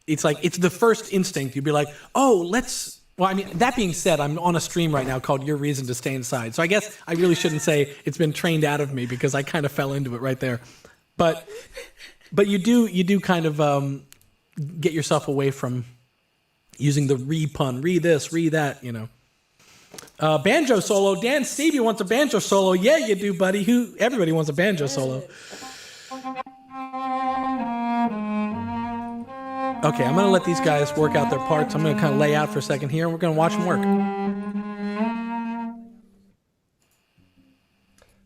it's the first instinct. You'd be like, oh, that being said, I'm on a stream right now called Your Reason to Stay Inside. So I guess I really shouldn't say it's been trained out of me because I kind of fell into it right there. But you do kind of get yourself away from using the re-pun, re-this, re-that, banjo solo. Dan Stevie wants a banjo solo. Yeah, you do, buddy. Everybody wants a banjo solo. Okay, I'm going to let these guys work out their parts. I'm going to kind of lay out for a second here, and we're going to watch them work.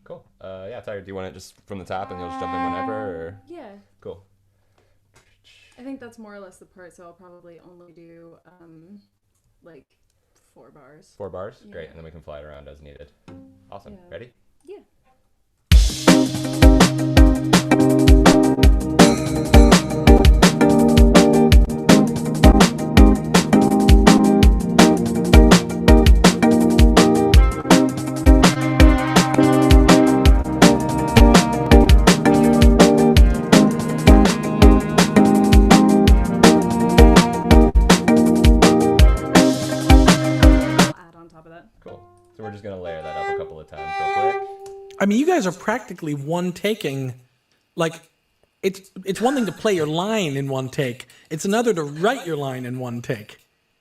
Cool. Yeah, Tiger, do you want it just from the top and you'll just jump in whenever? Or? Yeah. Cool. I think that's more or less the part, so I'll probably only do 4 bars. 4 bars? Yeah. Great, and then we can fly it around as needed. Awesome. Yeah. Ready? Yeah. Cool. So we're just going to layer that up a couple of times real quick. I mean, you guys are practically one-taking. It's one thing to play your line in one take. It's another to write your line in one take.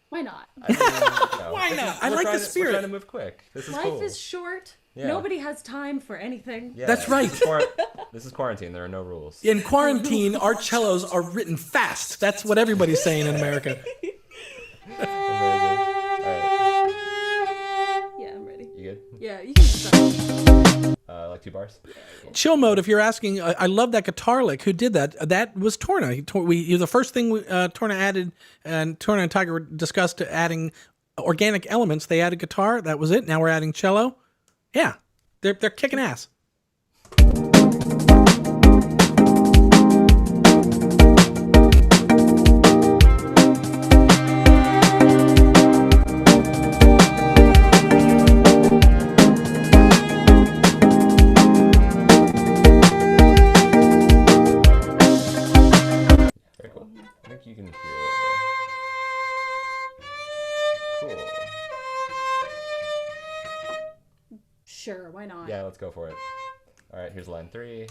Why not? Why not? I like the spirit. We're trying to move quick. This is cool. Life is short. Yeah. Nobody has time for anything. Yeah, That's right. This is quarantine. There are no rules. In quarantine, our cellos are written fast. That's what everybody's saying in America. Yeah, you can start. Like 2 bars? Chill mode, if you're asking, I love that guitar lick. Who did that? That was Torna. The first thing Torna added, and Torna and Tiger discussed adding organic elements. They added guitar. That was it. Now we're adding cello. Yeah, they're kicking ass. You can hear it. Cool. Sure, why not? Yeah, let's go for it. All right, here's line 3.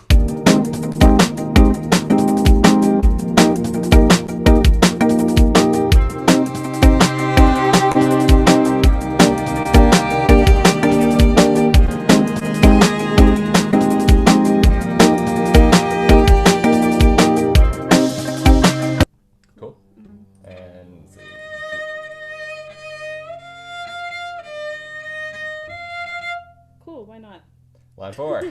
Why not? Line 4.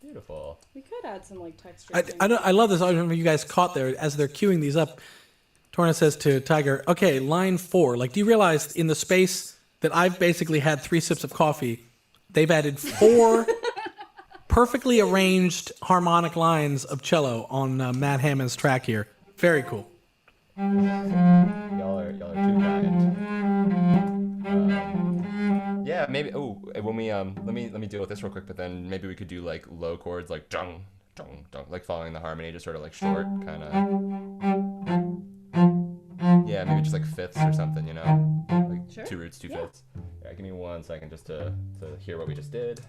Beautiful. We could add some texture. I love this. I don't know if you guys caught there as they're queuing these up. Torna says to Tiger, okay, line 4. Do you realize in the space that I've basically had 3 sips of coffee, they've added 4 perfectly arranged harmonic lines of cello on Matt Hammond's track here. Very cool. Y'all are too kind. Yeah, maybe. Oh, when we let me deal with this real quick. But then maybe we could do low chords, dung, dung, dung, following the harmony, just sort of short, kind of. Yeah. Yeah, maybe just like fifths or something, you know? Like Sure. 2 roots, 2 fifths. Yeah, give me 1 second just to hear what we just did.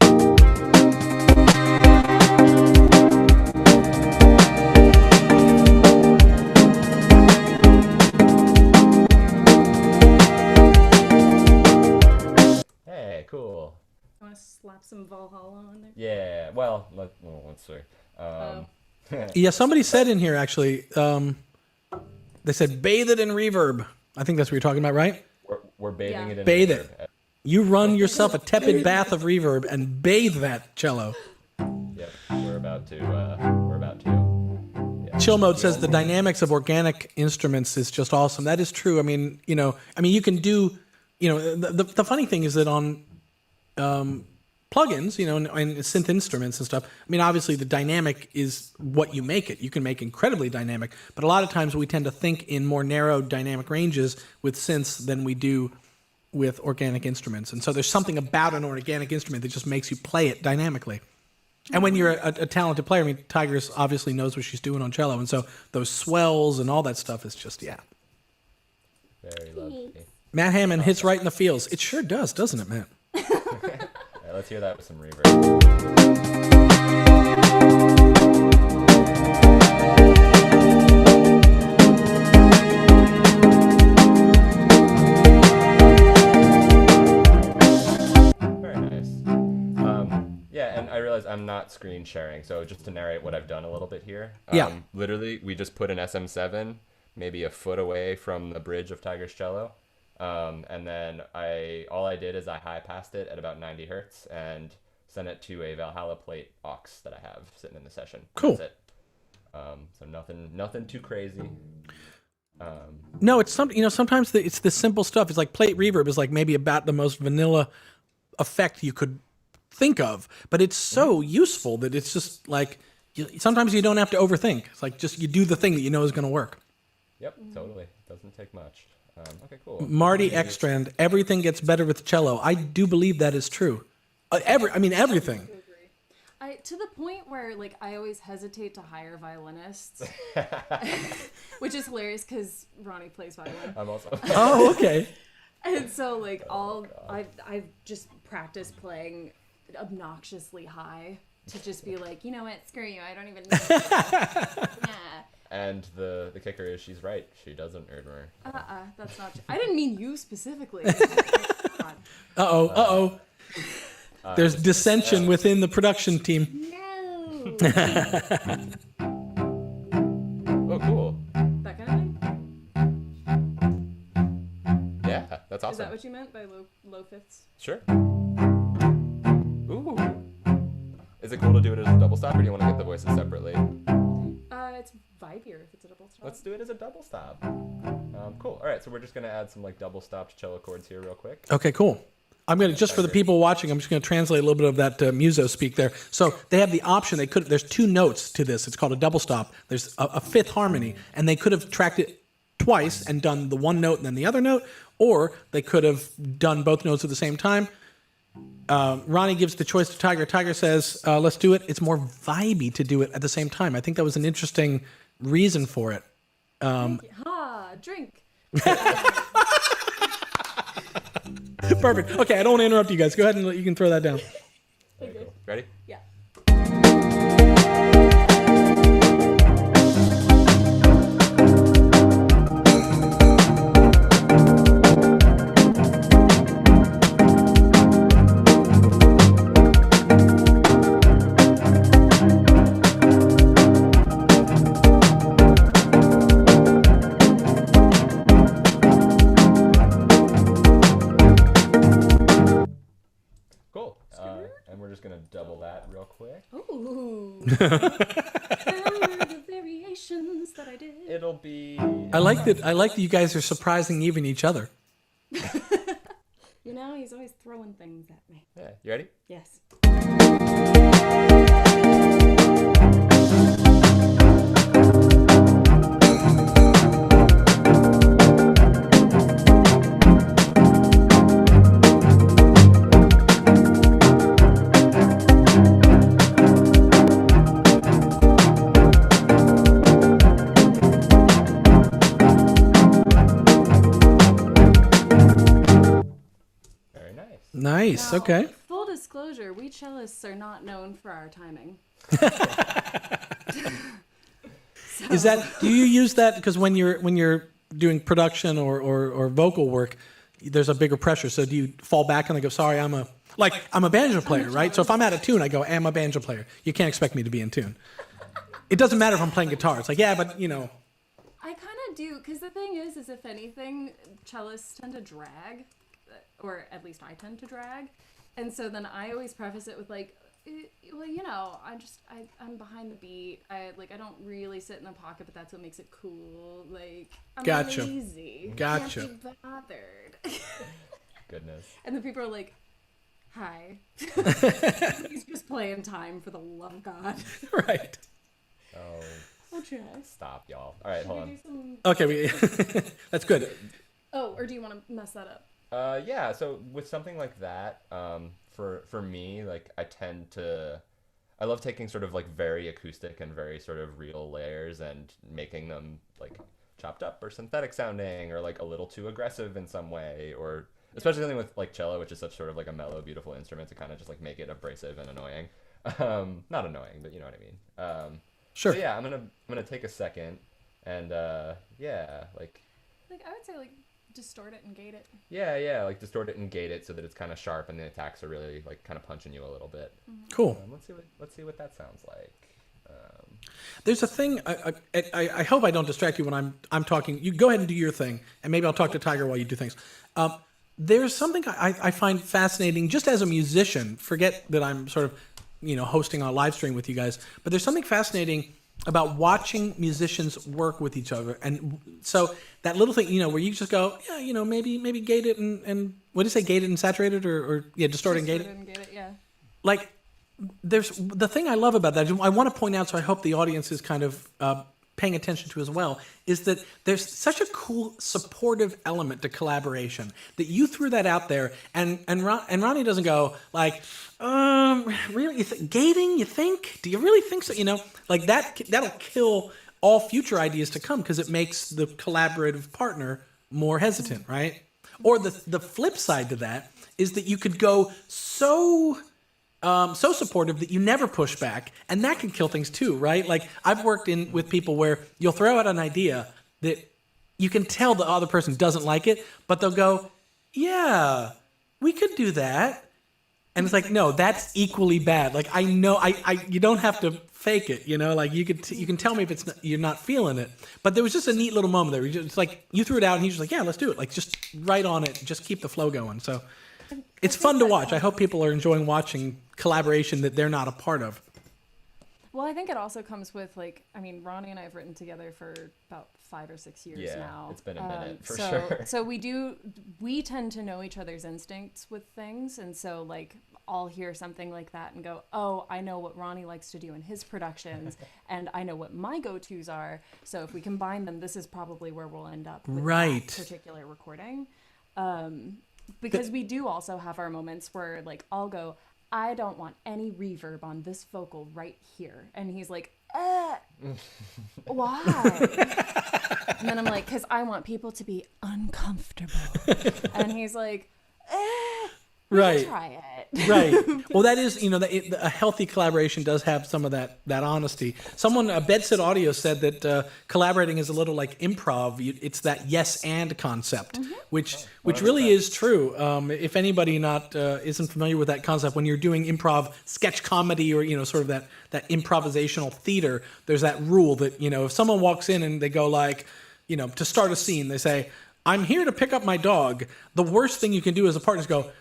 Hey, cool. You want to slap some Valhalla on there? Yeah, well, let's see. Yeah, somebody said in here, actually, they said bathe it in reverb. I think that's what you're talking about, right? We're bathing it in Bathe reverb. it. You run yourself a tepid bath of reverb and bathe that cello. Yep, we're about to. Yeah. Chill Mode says the dynamics of organic instruments is just awesome. That is true. I mean, you can do, the funny thing is that on plugins, and synth instruments and stuff, I mean, obviously the dynamic is what you make it. You can make incredibly dynamic, but a lot of times we tend to think in more narrow dynamic ranges with synths than we do with organic instruments. And so there's something about an organic instrument that just makes you play it dynamically. And when you're a talented player, I mean, Tigers obviously knows what she's doing on cello, and so those swells and all that stuff is just, yeah. Very lovely. Matt Hammond hits right in the feels. It sure does, doesn't it, Matt? Right, let's hear that with some reverb. I realize I'm not screen sharing, so just to narrate what I've done a little bit here. Literally, we just put an SM7 maybe a foot away from the bridge of Tiger's cello, and then all I did is I high passed it at about 90 hertz and sent it to a Valhalla plate aux that I have sitting in the session. Cool. That's it. So nothing too crazy. No, it's sometimes it's the simple stuff. It's like plate reverb is like maybe about the most vanilla effect you could think of, but it's so useful that it's just like sometimes you don't have to overthink. It's like just you do the thing that you know is going to work. Yep, totally. Doesn't take much. Okay, cool. Marty Ekstrand, everything gets better with cello. I do believe that is true. Everything. To the point where I always hesitate to hire violinists, which is hilarious because Ronnie plays violin. I'm also. Oh, okay. And so I've just practiced playing obnoxiously high to just be like, you know what, screw you, I don't even know. Yeah. And the kicker is she's right. She doesn't Erdmer. That's not true. I didn't mean you specifically. Uh-oh. There's dissension within the production team. No. Oh, cool. That kind of thing? Yeah, that's awesome. Is that what you meant by low fifths? Sure. Ooh. Is it cool to do it as a double stop, or do you want to get the voices separately? It's vibier if it's a double stop. Let's do it as a double stop. Cool. All right, so we're just gonna add some double stopped cello chords here real quick. Okay, cool. I'm gonna just for the people watching, I'm just gonna translate a little bit of that muso speak there. So they have the option. There's 2 notes to this. It's called a double stop. There's a fifth harmony, and they could have tracked it twice and done the one note and then the other note, or they could have done both notes at the same time. Ronnie gives the choice to Tiger. Tiger says, let's do it. It's more vibey to do it at the same time. I think that was an interesting reason for it. Drink. Perfect. Okay, I don't want to interrupt you guys. Go ahead and you can throw that down. Okay, cool. Ready? Yeah. And we're just gonna double that real quick. Ooh. The variations that I did. It'll be. I like that you guys are surprising even each other. He's always throwing things at me. Yeah. You ready? Yes. Nice. Now, Okay. Full disclosure, we cellists are not known for our timing. Is that? Do you use that because when you're doing production or vocal work, there's a bigger pressure. So do you fall back and I go, sorry, I'm a banjo player, right? So if I'm out of tune, I go, I'm a banjo player. You can't expect me to be in tune. It doesn't matter if I'm playing guitar. It's like, yeah, but you know. I kind of do, because the thing is if anything, cellists tend to drag, or at least I tend to drag, and so then I always preface it with like, well, you know, I'm behind the beat. I don't really sit in the pocket, but that's what makes it cool. Like, I'm lazy. Gotcha. Can't be bothered. Goodness. And then people are like, hi. He's just playing time for the love of God. Right. Oh. I'll try. Stop, y'all. All right, hold on. Okay, that's good. Oh, or do you want to mess that up? Yeah. So with something like that, for me, like I love taking sort of like very acoustic and very sort of real layers and making them like chopped up or synthetic sounding or like a little too aggressive in some way, or especially something with like cello, which is such sort of like a mellow, beautiful instrument, to kind of just like make it abrasive and annoying. Not annoying, but you know what I mean. Sure. So yeah, I'm gonna take a second and yeah, like I would say like distort it and gate it. Yeah, like distort it and gate it so that it's kind of sharp and the attacks are really like kind of punching you a little bit. Cool. Let's see what that sounds like. There's a thing. I hope I don't distract you when I'm talking. You go ahead and do your thing, and maybe I'll talk to Tiger while you do things. There's something I find fascinating, just as a musician. Forget that I'm sort of, hosting a live stream with you guys, but there's something fascinating about watching musicians work with each other. And so that little thing, where you just go, yeah, maybe gate it and what do you say, gate it and saturate it or distort it and gate it? And gate it, yeah. Like, there's the thing I love about that, I want to point out, so I hope the audience is kind of paying attention to as well, is that there's such a cool supportive element to collaboration that you threw that out there, and Ronnie doesn't go like, really, gating, you think? Do you really think so? Like that'll kill all future ideas to come because it makes the collaborative partner more hesitant, right? Or the flip side to that is that you could go so supportive that you never push back, and that can kill things too, right? Like I've worked with people where you'll throw out an idea that you can tell the other person doesn't like it, but they'll go, yeah, we could do that. And it's like, no, that's equally bad. Like I know, you don't have to fake it, like you can tell me if you're not feeling it. But there was just a neat little moment there. It's like you threw it out, and he's just like, yeah, let's do it. Like just right on it, just keep the flow going. So it's fun to watch. I hope people are enjoying watching collaboration that they're not a part of. Well, I think it also comes with Ronnie and I have written together for about 5 or 6 years now. Yeah, it's been a minute for sure. So we tend to know each other's instincts with things, and so like I'll hear something like that and go, oh, I know what Ronnie likes to do in his productions, and I know what my go-tos are. So if we combine them, this is probably where we'll end up with that particular recording. Because we do also have our moments where like I'll go, I don't want any reverb on this vocal right here. And he's like, why? And then I'm like, because I want people to be uncomfortable. And he's like, right. Try it. Right. Well, that is, a healthy collaboration does have some of that honesty. Someone, Bedsit Audio, said that collaborating is a little like improv. It's that yes and concept, which really is true. If anybody isn't familiar with that concept, when you're doing improv sketch comedy or sort of that improvisational theater, there's that rule that if someone walks in and they go like, to start a scene, they say, "I'm here to pick up my dog." The worst thing you can do as a partner is go,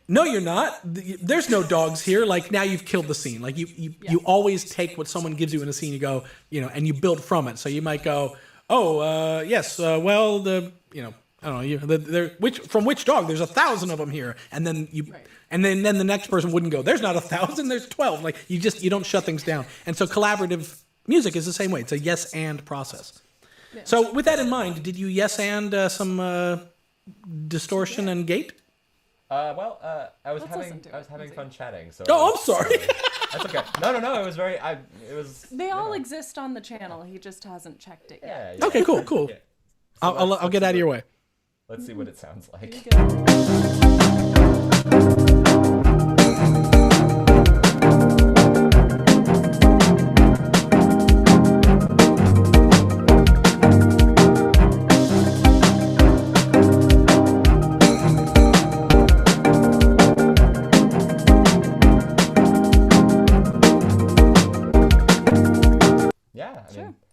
no, you're not. There's no dogs here. Like now you've killed the scene. Like you always take what someone gives you in a scene. You go, and you build from it. So you might go, oh, yes. Well, I don't know. From which dog? There's 1,000 of them here. And then and then the next person wouldn't go, there's not 1,000. There's 12. Like you don't shut things down. And so collaborative music is the same way. It's a yes and process. Yeah. So with that in mind, did you yes and some distortion and gate? I was having fun chatting. So I'm sorry. That's okay. No. It was very. They all exist on the channel. He just hasn't checked it yet. Yeah. Okay. Cool. Yeah. So I'll get out of your way. Let's see what it sounds like. Here you go.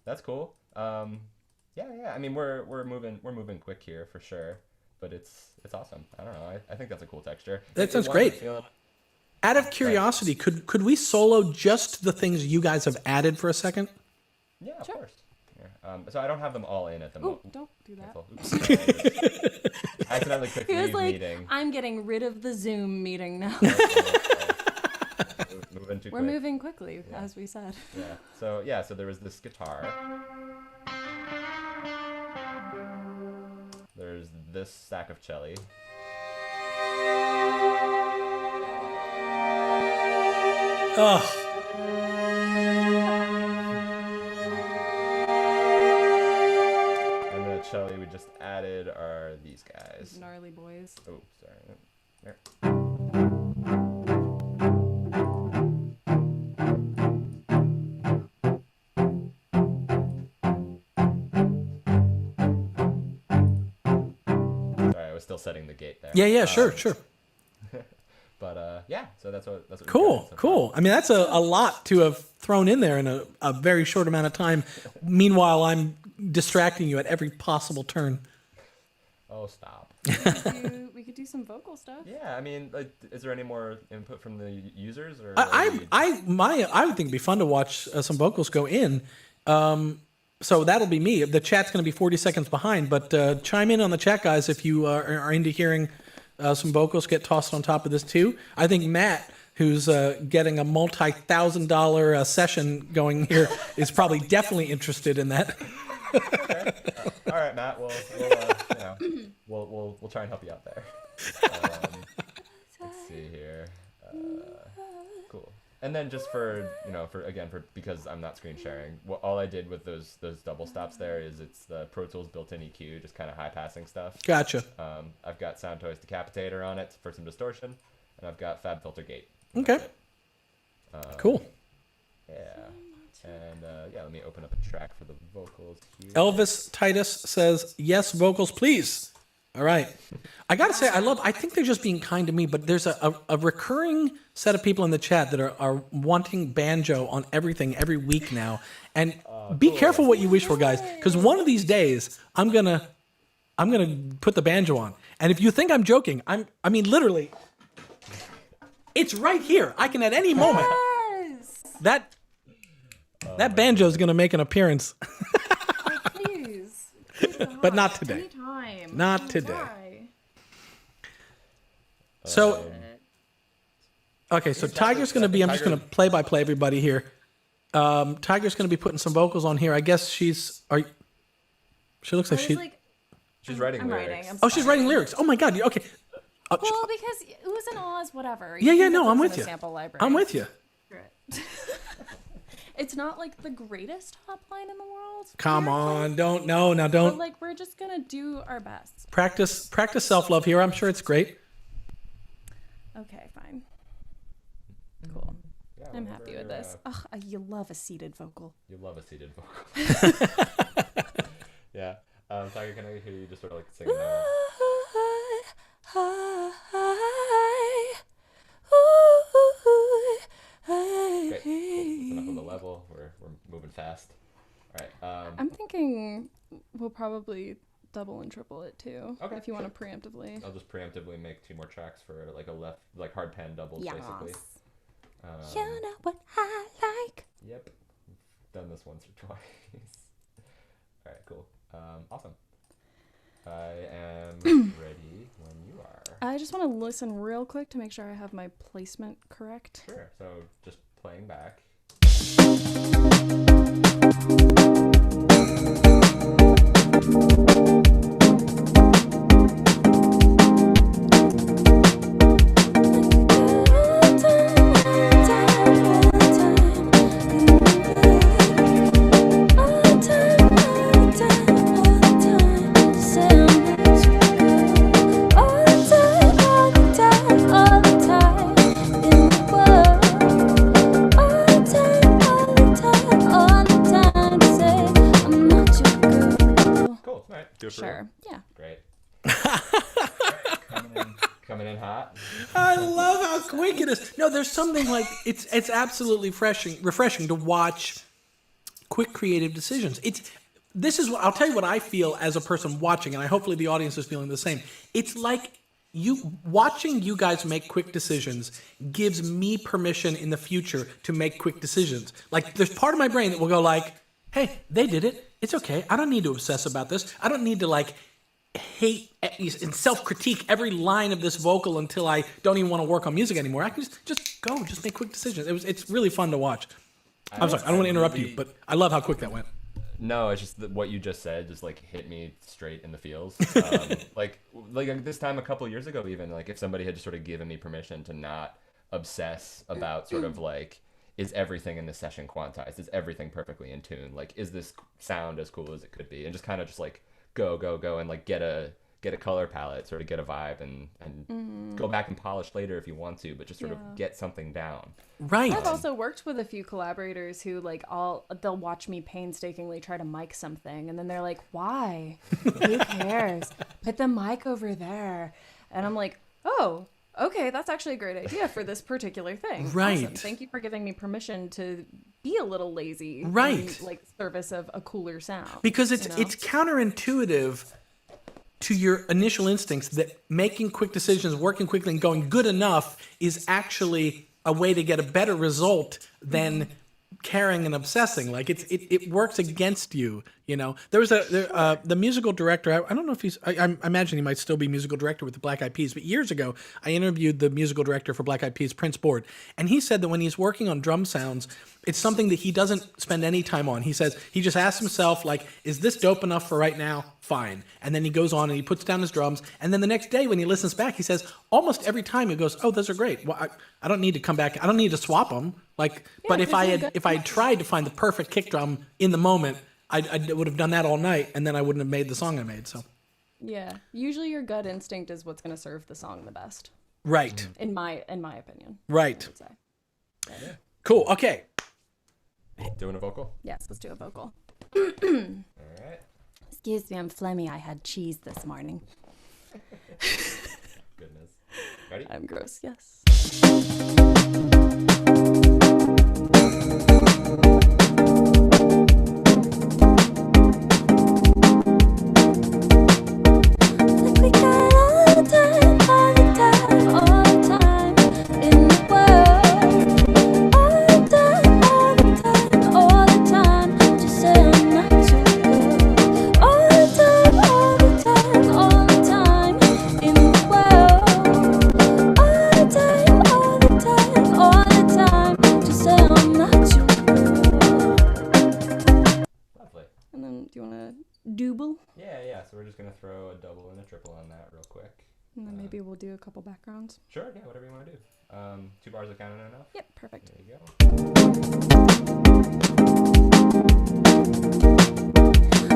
That's cool. Yeah. I mean, we're moving quick here for sure, but it's awesome. I don't know. I think that's a cool texture. That sounds great. Out of curiosity, could we solo just the things you guys have added for a second? Yeah, of course. Yeah. So I don't have them all in at the moment. Don't do that. Oops, I accidentally clicked leave meeting. I'm getting rid of the Zoom meeting now. We're moving quickly, as we said. Yeah. So there was this guitar. There's this stack of cello. Oh. And the cello we just added are these guys. Gnarly boys. Oh, sorry. There. Still setting the gate there. Yeah, sure. But so that's what cool. I mean, that's a lot to have thrown in there in a very short amount of time. Meanwhile, I'm distracting you at every possible turn. Oh, stop. We could do some vocal stuff. Yeah, I mean, like, is there any more input from the users? Or I would think it'd be fun to watch some vocals go in. So that'll be me. The chat's going to be 40 seconds behind, but chime in on the chat, guys, if you are into hearing some vocals get tossed on top of this too. I think Matt, who's getting a multi-$1,000 session going here, is probably definitely interested in that. Okay. All right, Matt. We'll try and help you out there. Let's see here. Cool. And then just because I'm not screen sharing, all I did with those double stops there is it's the Pro Tools built-in EQ, just kind of high passing stuff. Gotcha. I've got Sound Toys Decapitator on it for some distortion, and I've got Fab Filter Gate. Okay. Cool. Yeah. And let me open up a track for the vocals here. Elvis Titus says, yes, vocals, please. All right. I got to say, I think they're just being kind to me, but there's a recurring set of people in the chat that are wanting banjo on everything every week now. And be careful what you wish for, guys, because one of these days I'm going to put the banjo on. And if you think I'm joking, I mean, literally, it's right here. I can at any moment. Yes. That banjo is going to make an appearance. Please. But not today. Anytime. Not today. So, okay, so Tiger's going to be, I'm just going to play-by-play everybody here. Tiger's going to be putting some vocals on here. I guess she looks like she's writing lyrics. She's writing lyrics. Oh my God. Okay. Well, because oohs and ahs, whatever. No, I'm with you. Sample library. I'm with you. It's not like the greatest top line in the world. Come on, don't. But like, we're just gonna do our best. Practice self-love here. I'm sure it's great. Okay, fine. Cool. Yeah, I'm happy with this. You love a seated vocal. You love a seated vocal. Yeah. Tiger, can I hear you just sort of like sing that? Great. Cool. Enough of the level. We're moving fast. All right. I'm thinking we'll probably double and triple it too. Okay. If you want to preemptively. I'll just preemptively make 2 more tracks for like hard pan doubles, basically. You know what I like. Yep. We've done this once or twice. All right. Cool. Awesome. I am ready when you are. I just want to listen real quick to make sure I have my placement correct. Sure. So just playing back. All the time. sure. Yeah. Great. Coming in hot. I love how quick it is. No, there's something like it's absolutely refreshing to watch quick creative decisions. This is what I'll tell you what I feel as a person watching, and hopefully the audience is feeling the same. It's like watching you guys make quick decisions gives me permission in the future to make quick decisions. Like there's part of my brain that will go like, hey, they did it. It's okay. I don't need to obsess about this. I don't need to like hate and self-critique every line of this vocal until I don't even want to work on music anymore. I can just make quick decisions. It's really fun to watch. I'm sorry, I don't want to interrupt you, but I love how quick that went. No, it's just that what you just said just like hit me straight in the feels. Like this time a couple of years ago, even like if somebody had just sort of given me permission to not obsess about sort of like, is everything in the session quantized? Is everything perfectly in tune? Like, is this sound as cool as it could be? And just kind of just like go and like get a color palette, sort of get a vibe and go back and polish later if you want to, but just sort of get something down. Right. I've also worked with a few collaborators who like they'll watch me painstakingly try to mic something and then they're like, why? Who cares? Put the mic over there. And I'm like, oh, okay, that's actually a great idea for this particular thing. Right. Awesome. Thank you for giving me permission to be a little lazy. Right. In, like service of a cooler sound. Because it's counterintuitive to your initial instincts that making quick decisions, working quickly, and going good enough is actually a way to get a better result than caring and obsessing. Like it works against you. You know, there was the musical director. I don't know if I imagine he might still be musical director with the Black Eyed Peas. But years ago, I interviewed the musical director for Black Eyed Peas, Prince Board, and he said that when he's working on drum sounds, it's something that he doesn't spend any time on. He says he just asks himself, like, is this dope enough for right now? Fine. And then he goes on and he puts down his drums. And then the next day when he listens back, he says almost every time he goes, oh, those are great. Well, I don't need to come back. I don't need to swap them. Like, but if I had tried to find the perfect kick drum in the moment, I would have done that all night, and then I wouldn't have made the song I made. So, yeah, usually your gut instinct is what's going to serve the song the best. Right. In my opinion. Right. I would say. Yeah. Cool. Okay. Doing a vocal? Yes, let's do a vocal. All right. Excuse me, I'm phlegmy. I had cheese this morning. Goodness. Ready? I'm gross. Yes. So we're just going to throw a double and a triple on that real quick. And then maybe we'll do a couple backgrounds. Sure, yeah, whatever you want to do. 2 bars of counting enough? Yep, perfect. There you go.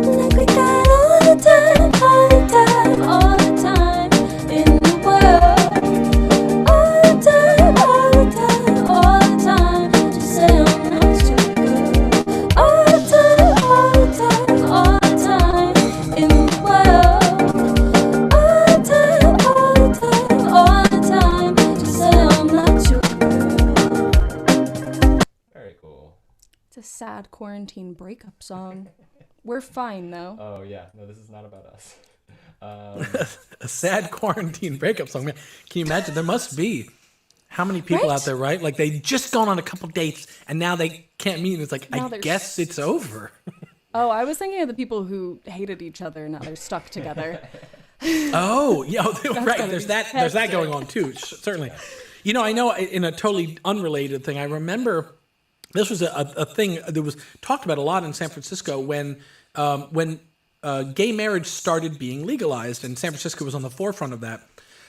Like we got all the time, all the time, all the time in the world. All the time, all the time, all the time. Just say I'm not too good. All the time, all the time, all the time in the world. All the time, all the time, all the time. Just say I'm not too good. Very cool. It's a sad quarantine breakup song. We're fine, though. Oh, yeah. No, this is not about us. A sad quarantine breakup song. Man, can you imagine? There must be how many people out there, right? Like they just gone on a couple dates and now they can't meet. And it's like, Now I guess it's over. Oh, I was thinking of the people who hated each other and now they're stuck together. Oh, yeah, right. There's that going on too. Certainly. You know, I know in a totally unrelated thing, I remember this was a thing that was talked about a lot in San Francisco when gay marriage started being legalized, and San Francisco was on the forefront of that.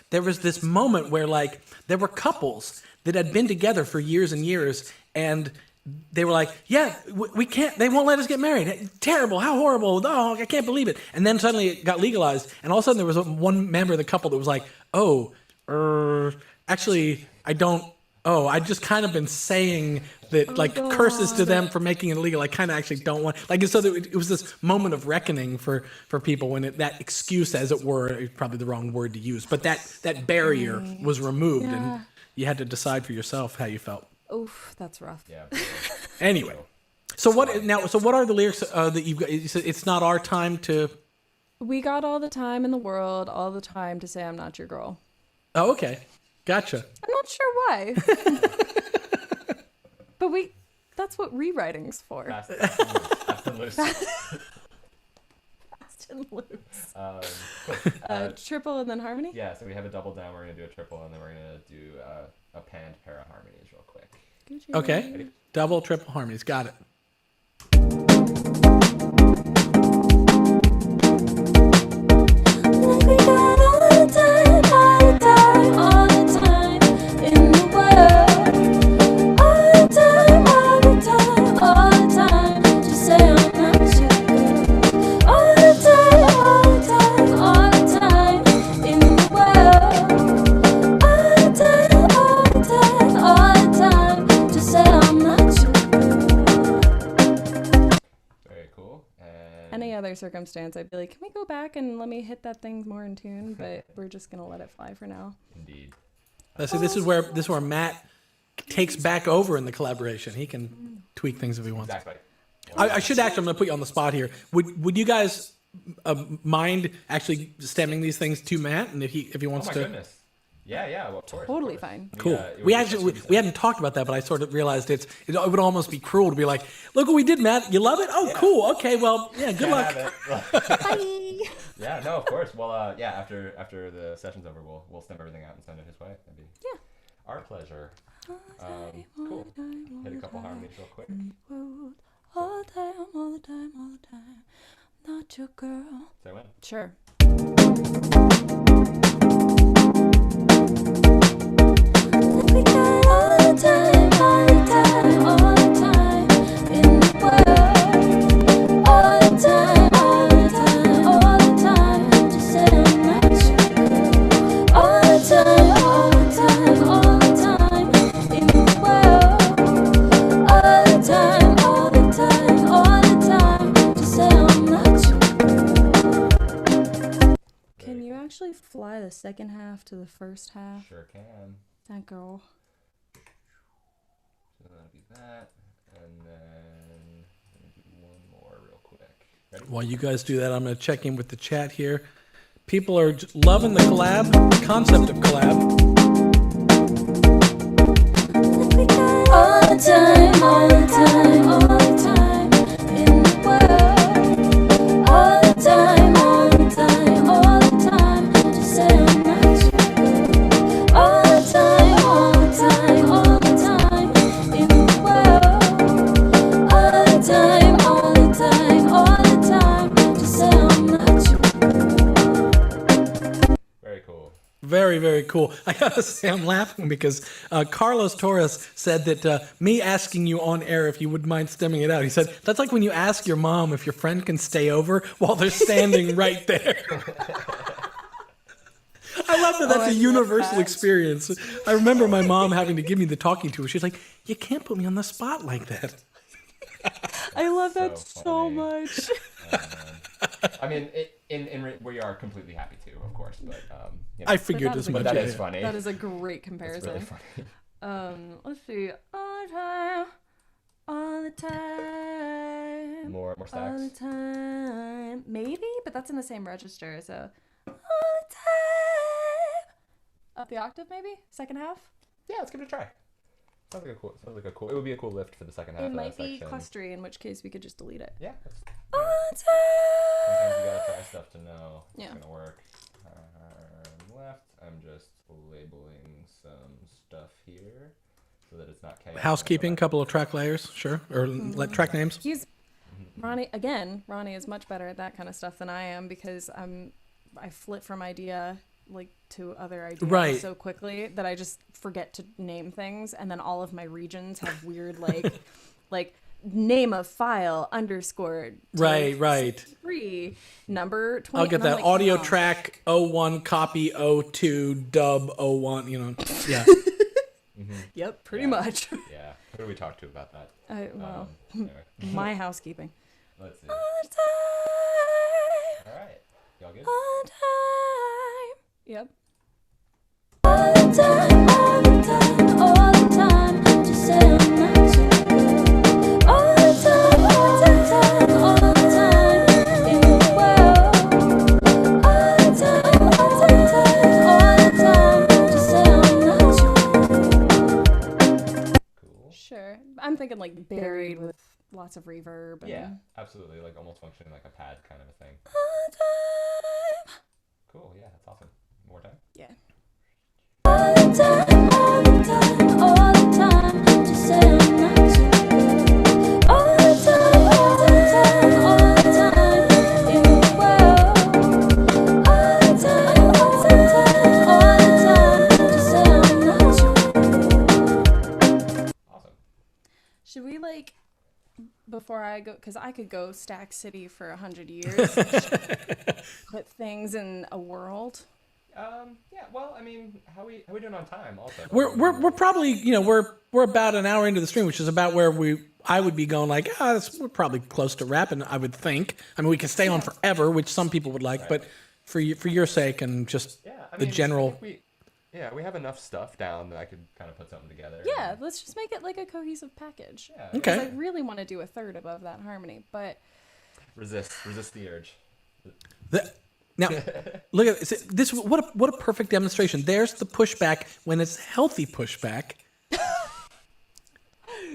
There was this moment where, like, there were couples that had been together for years and years, and they were like, yeah, we can't, they won't let us get married. Terrible, how horrible, oh, I can't believe it. And then suddenly it got legalized, and all of a sudden there was one member of the couple that was like, oh, actually, I don't oh, I just kind of been saying that, like, curses to them for making it illegal. I kind of actually don't want, like, so that it was this moment of reckoning for people when that excuse, as it were, is probably the wrong word to use, but that barrier was removed, and you had to decide for yourself how you felt. Oof, that's rough. Yeah. Anyway, so what are the lyrics that you've got? You said it's not our time to. We got all the time in the world, all the time to say I'm not your girl. Oh, okay, gotcha. I'm not sure why. But that's what rewriting's for. Fast and loose. Fast and loose. Cool. Triple and then harmony? Yeah, so we have a double down, we're going to do a triple, and then we're going to do a panned pair of harmonies real quick. Okay, Ready? double, triple harmonies, got it. Like we got all the time, all the time, all the time in the world. All the time, all the time, all the time to say I'm not your girl. All the time, all the time, all the time in the world. All the time, all the time, all the time to say I'm not your girl. Very cool. And Any other circumstance, I'd be like, can we go back and let me hit that thing more in tune? But we're just going to let it fly for now. indeed. See, this is where Matt takes back over in the collaboration. He can tweak things if he wants. Exactly. I should actually, I'm going to put you on the spot here. Would you guys mind actually stemming these things to Matt, and if he wants Oh my to? goodness. Yeah, well, of course. Totally of course. fine. Cool. It would We be actually just- we hadn't talked about that, but I sort of realized it would almost be cruel to be like, look what we did, Matt. You love it? Oh, cool. Okay, well, yeah. Good luck. Bye. Yeah, no, of course. Well, yeah. After the session's over, we'll stamp everything out and send it his way. That'd be our pleasure. Cool. Hit a couple harmonies real quick. All the time, all the time, all the time. Not your girl. Say when. Sure. Like we got all the time, all the time, all the time in the world. All the time, all the time, all the time to say I'm not your girl. All the time, all the time, all the time in the world. All the time, all the time, all the time to say I'm not your girl. Can you actually fly the second half to the first half? Sure can. That girl. So that'll be that, and then I'm gonna do one more real quick. Ready? While you guys do that, I'm going to check in with the chat here. People are loving the collab, the concept of collab. Like we got all the time, all the time, all the time in the world. All the time, all the time, all the time to say I'm not your girl. All the time, all the time, all the time in the world. All the time, all the time, all the time to say I'm not your girl. Very cool. Very, very cool. I gotta say, I'm laughing because Carlos Torres said that me asking you on air if you wouldn't mind stemming it out. He said that's like when you ask your mom if your friend can stay over while they're standing right there. I love that. That's a universal experience. I remember my mom having to give me the talking to. She's like, "You can't put me on the spot like that." I love that So so funny. much. I mean, we are completely happy to, of course, but you know, I figured that as is a much. but that yeah, is yeah. funny. That is a great It's comparison. really funny. Let's see. All the time. More All stacks. the time. Maybe, but that's in the same register. So, all the time. Up the octave, maybe? Second half? Yeah, let's give it a try. Sounds like a cool. It would be a cool lift for the second half It of might that be section. clustery, in which case we could just delete it. Yeah. All the Sometimes you time. gotta try stuff to know Yeah. it's gonna work. Left. I'm just labeling some stuff here so that it's not chaotic. Housekeeping, couple of track layers, sure, or track names. He's Ronnie is much better at that kind of stuff than I am because I flip from idea like to other ideas Right. so quickly that I just forget to name things, and then all of my regions have weird like name of file underscore Right. 3 number 20. I'll get and I'm that like, audio oh. track 01, copy 02, dub 01, you know. Yeah. Yep, pretty much. Yeah. Who do we talk to about that? Anyway. My housekeeping. Let's see. All the time, All right. Y'all good? all the time. Yep. All the time, all the time, all the time. Just say I'm not too good. All the time, all the time, all the time in the world. All the time, all the time, all the time. Just say I'm not too good. Cool. Sure. I'm thinking like buried with lots of reverb. And... Yeah, absolutely. Like almost functioning like a pad kind of a thing. All the time, Cool. Yeah, that's awesome. More time. Yeah. all the time, all the time, all the time. Just say I'm not too good. All the time, all the time, all the time in the world. All the time, all the time, all the time. Just say I'm not too good. Awesome. Should we like, before I go, because I could go Stack City for 100 years, put things in a world. Yeah. Well, I mean, how we doing on time? Also, We're probably, you know, we're about an hour into the stream, which is about where I would be going like, we're probably close to wrapping, I would think. I mean, we could stay on forever, which some people would like, but for your sake and just the general. We have enough stuff down that I could kind of put something together. Yeah, let's just make it like a cohesive package. Yeah. Okay. I really want to do a third above that harmony, but Resist the urge. Now, look at this. What a perfect demonstration. There's the pushback when it's healthy pushback.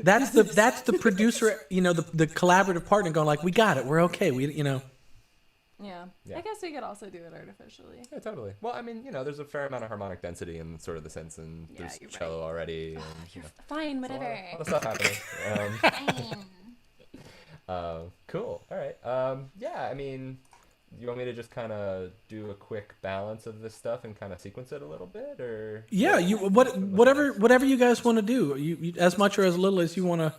That's the producer, you know, the collaborative partner going like, we got it, we're okay, yeah. Yeah. I guess we could also do it artificially. Yeah, totally. Well, I mean, you know, there's a fair amount of harmonic density in sort of the sense, and Yeah, there's you're cello already, and you know, Fine, a lot whatever. of stuff happening. Cool. All right. Yeah, I mean, you want me to just kind of do a quick balance of this stuff and kind of sequence it a little bit, or? Yeah, whatever you guys want to do, you as much or as little as you want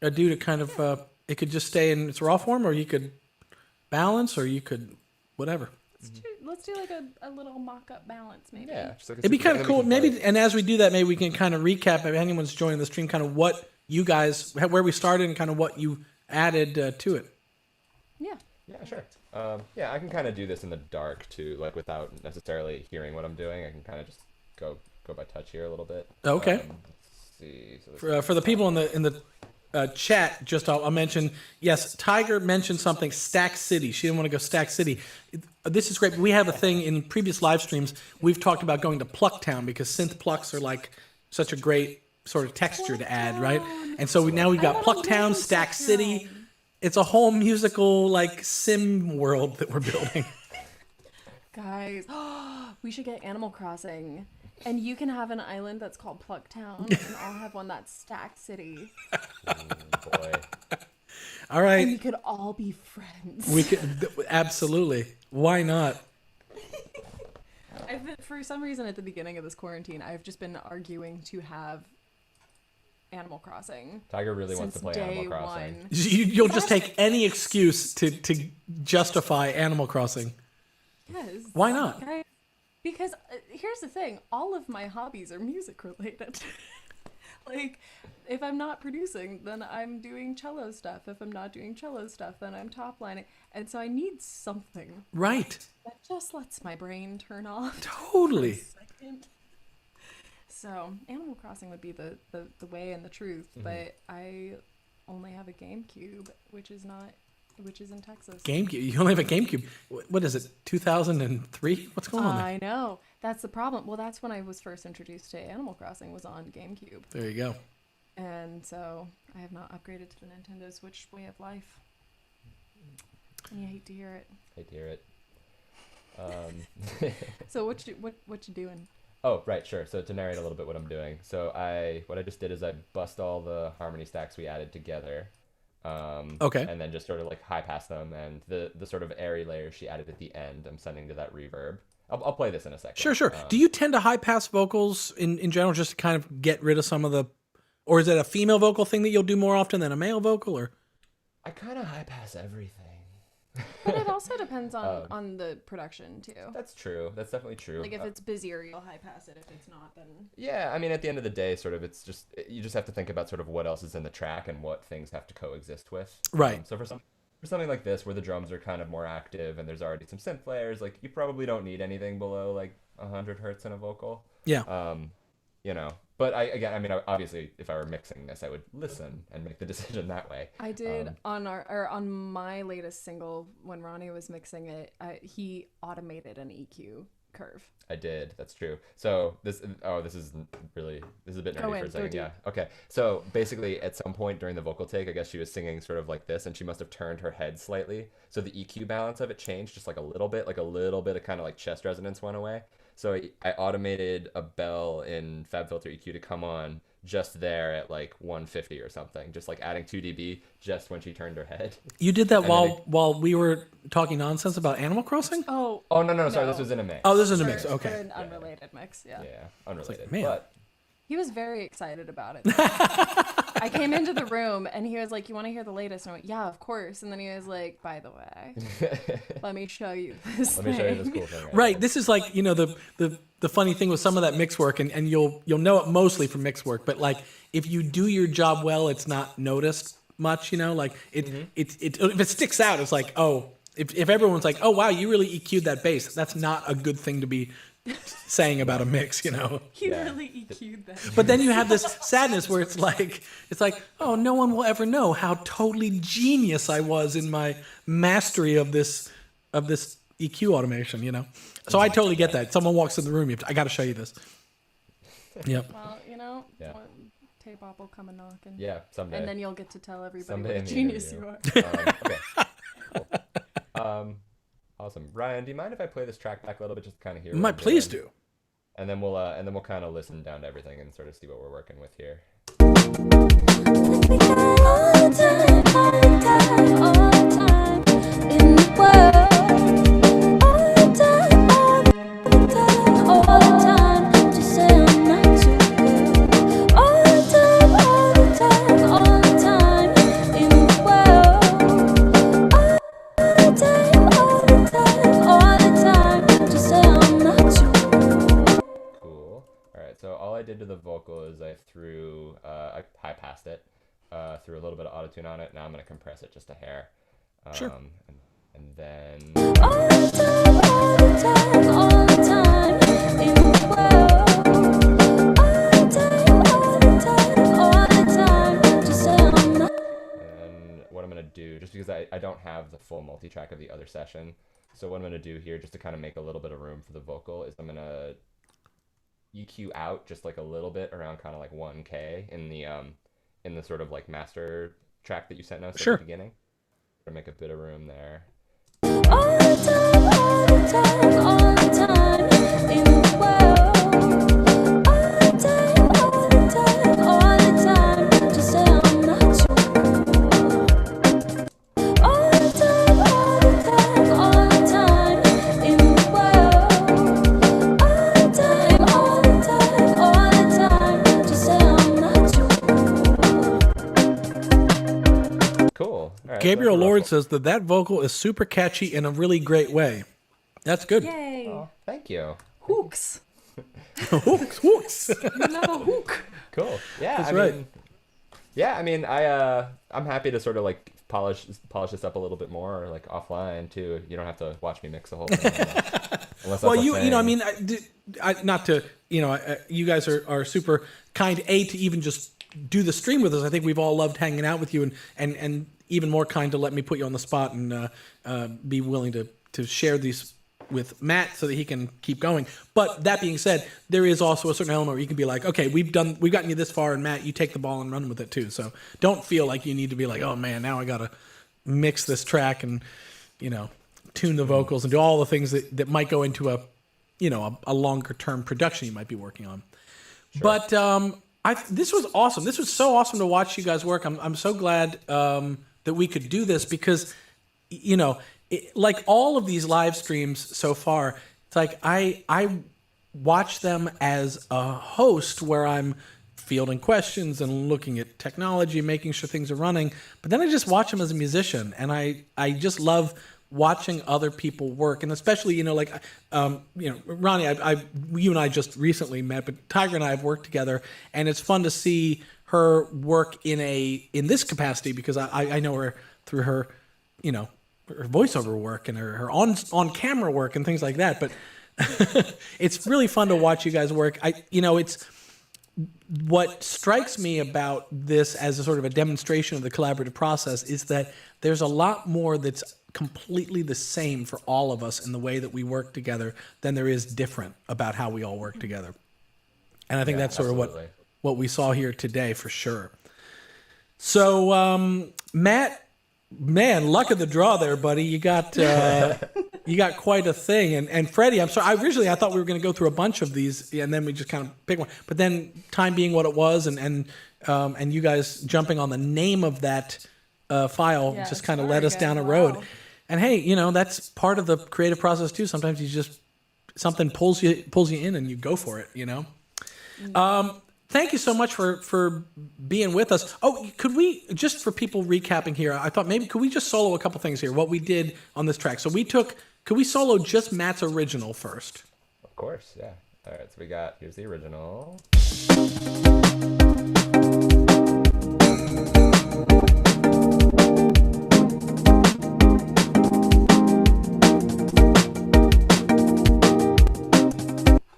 to do to kind of it could just stay in its raw form, or you could balance, or you could whatever. Let's do like a little mock-up balance, maybe. Yeah, just like It'd be kind of cool. Maybe, and as we do that, maybe we can kind of recap if anyone's joining the stream, kind of what you guys, where we started, and kind of what you added to it. Yeah. Yeah, sure. Yeah, I can kind of do this in the dark too, like without necessarily hearing what I'm doing. I can kind of just go by touch here a little bit. Okay. Let's see. So For the people in the chat, just I'll mention, yes, Tiger mentioned something, Stack City. She didn't want to go Stack City. This is great. We have a thing in previous live streams. We've talked about going to Plucktown because synth plucks are like such a great sort of texture to add, right? And so now we've got Plucktown, Stack City. It's a whole musical like sim world that we're building. Guys, we should get Animal Crossing. And you can have an island that's called Plucktown, and I'll have one that's Stack City. boy. All right. And we could all be friends. We could absolutely. Why not? For some reason, at the beginning of this quarantine, I've just been arguing to have Animal Crossing. Tiger really wants to since play Animal day Crossing. one. You'll just take any excuse to justify Animal Crossing. Yes. Why not? Okay. Because here's the thing, all of my hobbies are music related. Like, if I'm not producing, then I'm doing cello stuff. If I'm not doing cello stuff, then I'm top lining. And so I need something Right. that just lets my brain turn off. Totally. For a second. So Animal Crossing would be the way and the truth, but I only have a GameCube, which is in Texas. GameCube. You only have a GameCube. What is it? 2003? What's going on there? I know. That's the problem. Well, that's when I was first introduced to Animal Crossing, was on GameCube. There you go. And so I have not upgraded to the Nintendo Switch way of life. And you hate to hear it. Hate to hear it. So what you doing? Oh, right, sure. So to narrate a little bit what I'm doing. So what I just did is I bust all the harmony stacks we added together. Okay. And then just sort of like high pass them, and the sort of airy layer she added at the end, I'm sending to that reverb. I'll play this in a second. Sure. Do you tend to high pass vocals in general just to kind of get rid of some of the, or is it a female vocal thing that you'll do more often than a male vocal, or? I kind of high pass everything. But it also depends on the production too. That's true. That's definitely true. Like if it's busier, you'll high pass it. If it's not, then yeah. I mean, at the end of the day, sort of, it's just you just have to think about sort of what else is in the track and what things have to coexist with. Right. So for something like this, where the drums are kind of more active and there's already some synth layers, like you probably don't need anything below like 100 hertz in a vocal. Yeah. You know. But I mean, obviously, if I were mixing this, I would listen and make the decision that way. I did on my latest single when Ronnie was mixing it. He automated an EQ curve. I did. That's true. So this is a bit nerdy for a second. Yeah. Okay. So basically, at some point during the vocal take, I guess she was singing sort of like this, and she must have turned her head slightly, so the EQ balance of it changed just like a little bit of kind of like chest resonance went away. So I automated a bell in FabFilter EQ to come on just there at like 150 or something, just like adding 2 dB just when she turned her head. You did that while we were talking nonsense about Animal Crossing? Oh no, sorry, this was in a mix. Oh, this is a mix. Okay. An unrelated mix. Yeah. Yeah, unrelated. Like, man. But He was very excited about it. I came into the room and he was like, "You want to hear the latest?" And I went, "Yeah, of course." And then he was like, "By the way, let me show you this let me show you this thing." cool thing. Right. This is like, you know, the funny thing with some of that mix work, and you'll know it mostly from mix work, but like if you do your job well, it's not noticed much, you know, like it if it sticks out, it's like, oh, if everyone's like, "Oh wow, you really EQ'd that bass," that's not a good thing to be saying about a mix, you know. He really EQ'd that. But then you have this sadness where it's like, oh, no one will ever know how totally genius I was in my mastery of this EQ automation, you know. So I totally get that. Someone walks in the room, I got to show you this. Yep. Well, you know, Yeah. tape op will come and knock, and Yeah, someday. and then you'll get to tell everybody Someday what a in the genius you interview. are. Okay. Cool. Awesome. Ryan, do you mind if I play this track back a little bit, just to kind of hear? Might please do. And then we'll kind of listen down to everything and sort of see what we're working with here. All the time, all the time, all the time in the world. All the time, all the time, all the time. Just say I'm not too good. All the time, all the time, all the time in the world. All the time, all the time, all the time. Just say I'm not too good. Cool. All right. So all I did to the vocal is I high passed it, threw a little bit of auto-tune on it. Now I'm gonna compress it just a hair. Sure. And then. All the time, all the time, all the time in the world. All the time, all the time, all the time. Just say I'm not. And what I'm going to do, just because I don't have the full multi-track of the other session, so what I'm going to do here, just to kind of make a little bit of room for the vocal, is I'm going to EQ out just like a little bit around kind of like 1K in the sort of like master track that you sent us Sure. at the beginning. To make a bit of room there. All the time, all the time, all the time in the world. All the time, all the time, all the time. Just say I'm not too good. All the time, all the time, all the time in the world. All the time, all the time, all the time. Just say I'm not too good. Cool. All right, Gabriel so that's Lord the says that vocal is super catchy in a really great way. That's good. Yay! vocal. Oh, thank you. Hooks. Hooks, hooks. You love a hook. Cool. Yeah, That's I right. mean, I'm happy to sort of like polish this up a little bit more, or like offline too. You don't have to watch me mix the whole thing. Unless that's Well, a you know, I thing. mean, not to, you know, you guys are super kind, to even just do the stream with us. I think we've all loved hanging out with you, and even more kind to let me put you on the spot and be willing to share these with Matt so that he can keep going. But that being said, there is also a certain element where you can be like, okay, we've gotten you this far, and Matt, you take the ball and run with it too. So don't feel like you need to be like, oh man, now I gotta mix this track and, you know, tune the vocals and do all the things that might go into a longer term production you might be working on. Sure. But this was awesome. This was so awesome to watch you guys work. I'm so glad that we could do this because, you know, like all of these live streams so far, it's like I watch them as a host where I'm fielding questions and looking at technology, making sure things are running. But then I just watch them as a musician, and I just love watching other people work, and especially, Ronnie, you and I just recently met, but Tiger and I have worked together, and it's fun to see her work in this capacity, because I know her through her, her voiceover work and her on camera work and things like that. But it's really fun to watch you guys work. It's what strikes me about this as a sort of a demonstration of the collaborative process is that there's a lot more that's completely the same for all of us in the way that we work together than there is different about how we all work together. And I think that's sort of what we saw here today for sure. So, Matt, man, luck of the draw there, buddy. You got quite a thing. And Freddie, I'm sorry. I thought we were going to go through a bunch of these, and then we just kind of pick one. But then time being what it was, and you guys jumping on the name of that file just kind of led us down a road. And hey, that's part of the creative process too. Sometimes something pulls you in, and you go for it. Thank you so much for being with us. Oh, could we, just for people recapping here, I thought maybe could we just solo a couple things here, what we did on this track. So could we solo just Matt's original first? Of course, yeah. All right, so here's the original.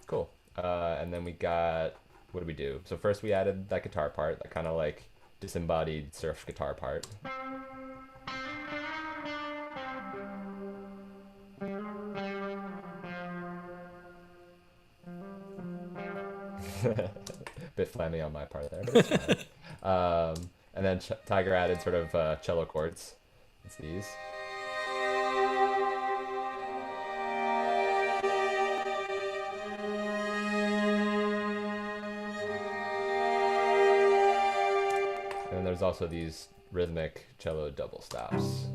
Cool. And then we got, what did we do? So first we added that guitar part, that kind of like disembodied surf guitar part. Bit flammy on my part there, but it's fine. And then Tiger added sort of cello chords. It's these. And there's also these rhythmic cello double stops.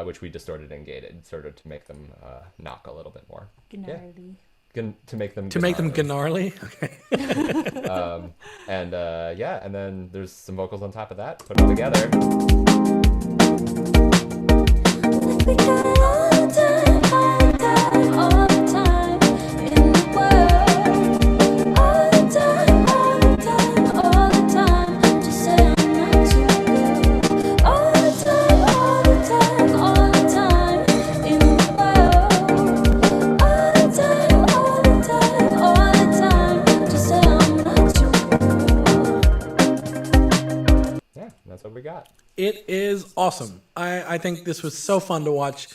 Which we distorted and gated, sort of to make them knock a little bit more. Gnarly. Yeah. To make them gnarly. Okay. And then there's some vocals on top of that. Put them together. We got all the time, all the time in the world. All the time, all the time, all the time. Just say I'm not too good. All the time, all the time in the world. All the time, all the time, all the time. Just say I'm not too good. Yeah, that's what we got. It is awesome. I think this was so fun to watch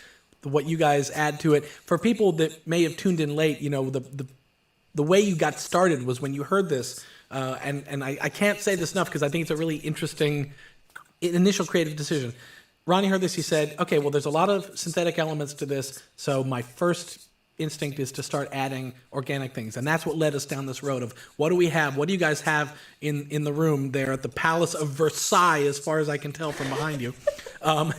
what you guys add to it. For people that may have tuned in late, the way you got started was when you heard this, and I can't say this enough because I think it's a really interesting initial creative decision. Ronnie heard this, he said, okay, well, there's a lot of synthetic elements to this, so my first instinct is to start adding organic things. And that's what led us down this road of what do we have? What do you guys have in the room there at the Palace of Versailles, as far as I can tell from behind you? What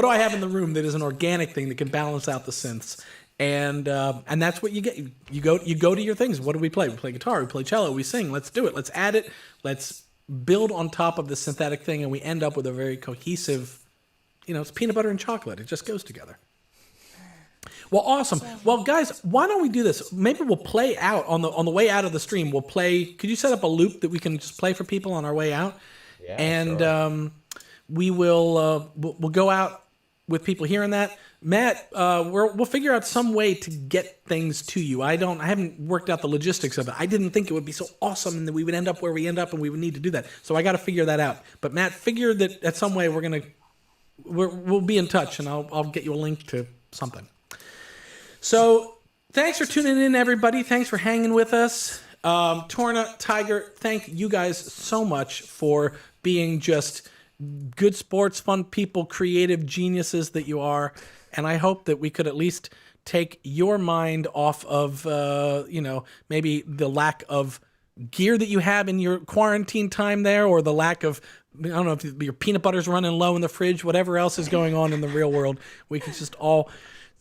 do I have in the room that is an organic thing that can balance out the synths? And that's what you get. You go to your things. What do we play? We play guitar, we play cello, we sing. Let's do it. Let's add it. Let's build on top of the synthetic thing, and we end up with a very cohesive, it's peanut butter and chocolate. It just goes together. Well, awesome. Well, guys, why don't we do this? Maybe we'll play out on the way out of the stream. We'll play. Could you set up a loop that we can just play for people on our way out? Yeah, and sure. We will we'll go out with people hearing that. Matt, we'll figure out some way to get things to you. I haven't worked out the logistics of it. I didn't think it would be so awesome and that we would end up where we end up and we would need to do that. So I got to figure that out. But Matt, figure that at some way we'll be in touch, and I'll get you a link to something. So thanks for tuning in, everybody. Thanks for hanging with us. Torna, Tiger, thank you guys so much for being just good sports, fun people, creative geniuses that you are. And I hope that we could at least take your mind off of, maybe the lack of gear that you have in your quarantine time there, or the lack of, I don't know, if your peanut butter's running low in the fridge, whatever else is going on in the real world. We could just all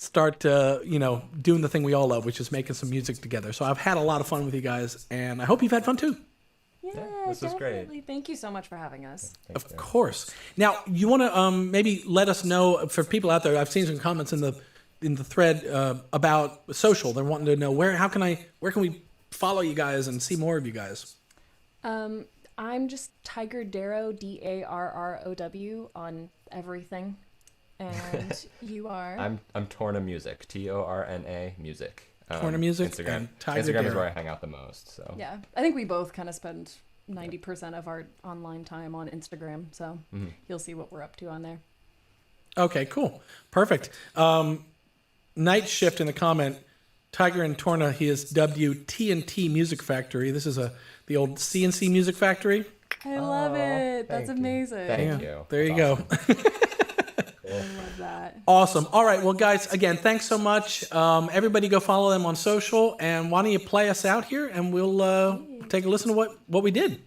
start doing the thing we all love, which is making some music together. So I've had a lot of fun with you guys, and I hope you've had fun too. Yeah, this was great. definitely. Thank you so much for having us. Of course. Now, you want to maybe let us know, for people out there, I've seen some comments in the thread about social. They're wanting to know where can we follow you guys and see more of you guys? I'm just Tiger Darrow, Darrow on everything. And you are? I'm Torna Music, Torna Music. Torna Music Instagram. and Tiger Instagram Darrow. is where I hang out the most. So Yeah, I think we both kind of spend 90% of our online time on Instagram, so you'll see what we're up to on there. Okay, cool. Perfect. Night Shift in the comment, Tiger and Torna, he is WTNT Music Factory. This is the old CNC Music Factory. I love it. That's amazing. Thank you. There you go. I love that. Awesome. All right. Well, guys, again, thanks so much. Everybody go follow them on social. And why don't you play us out here and we'll take a listen to what we did.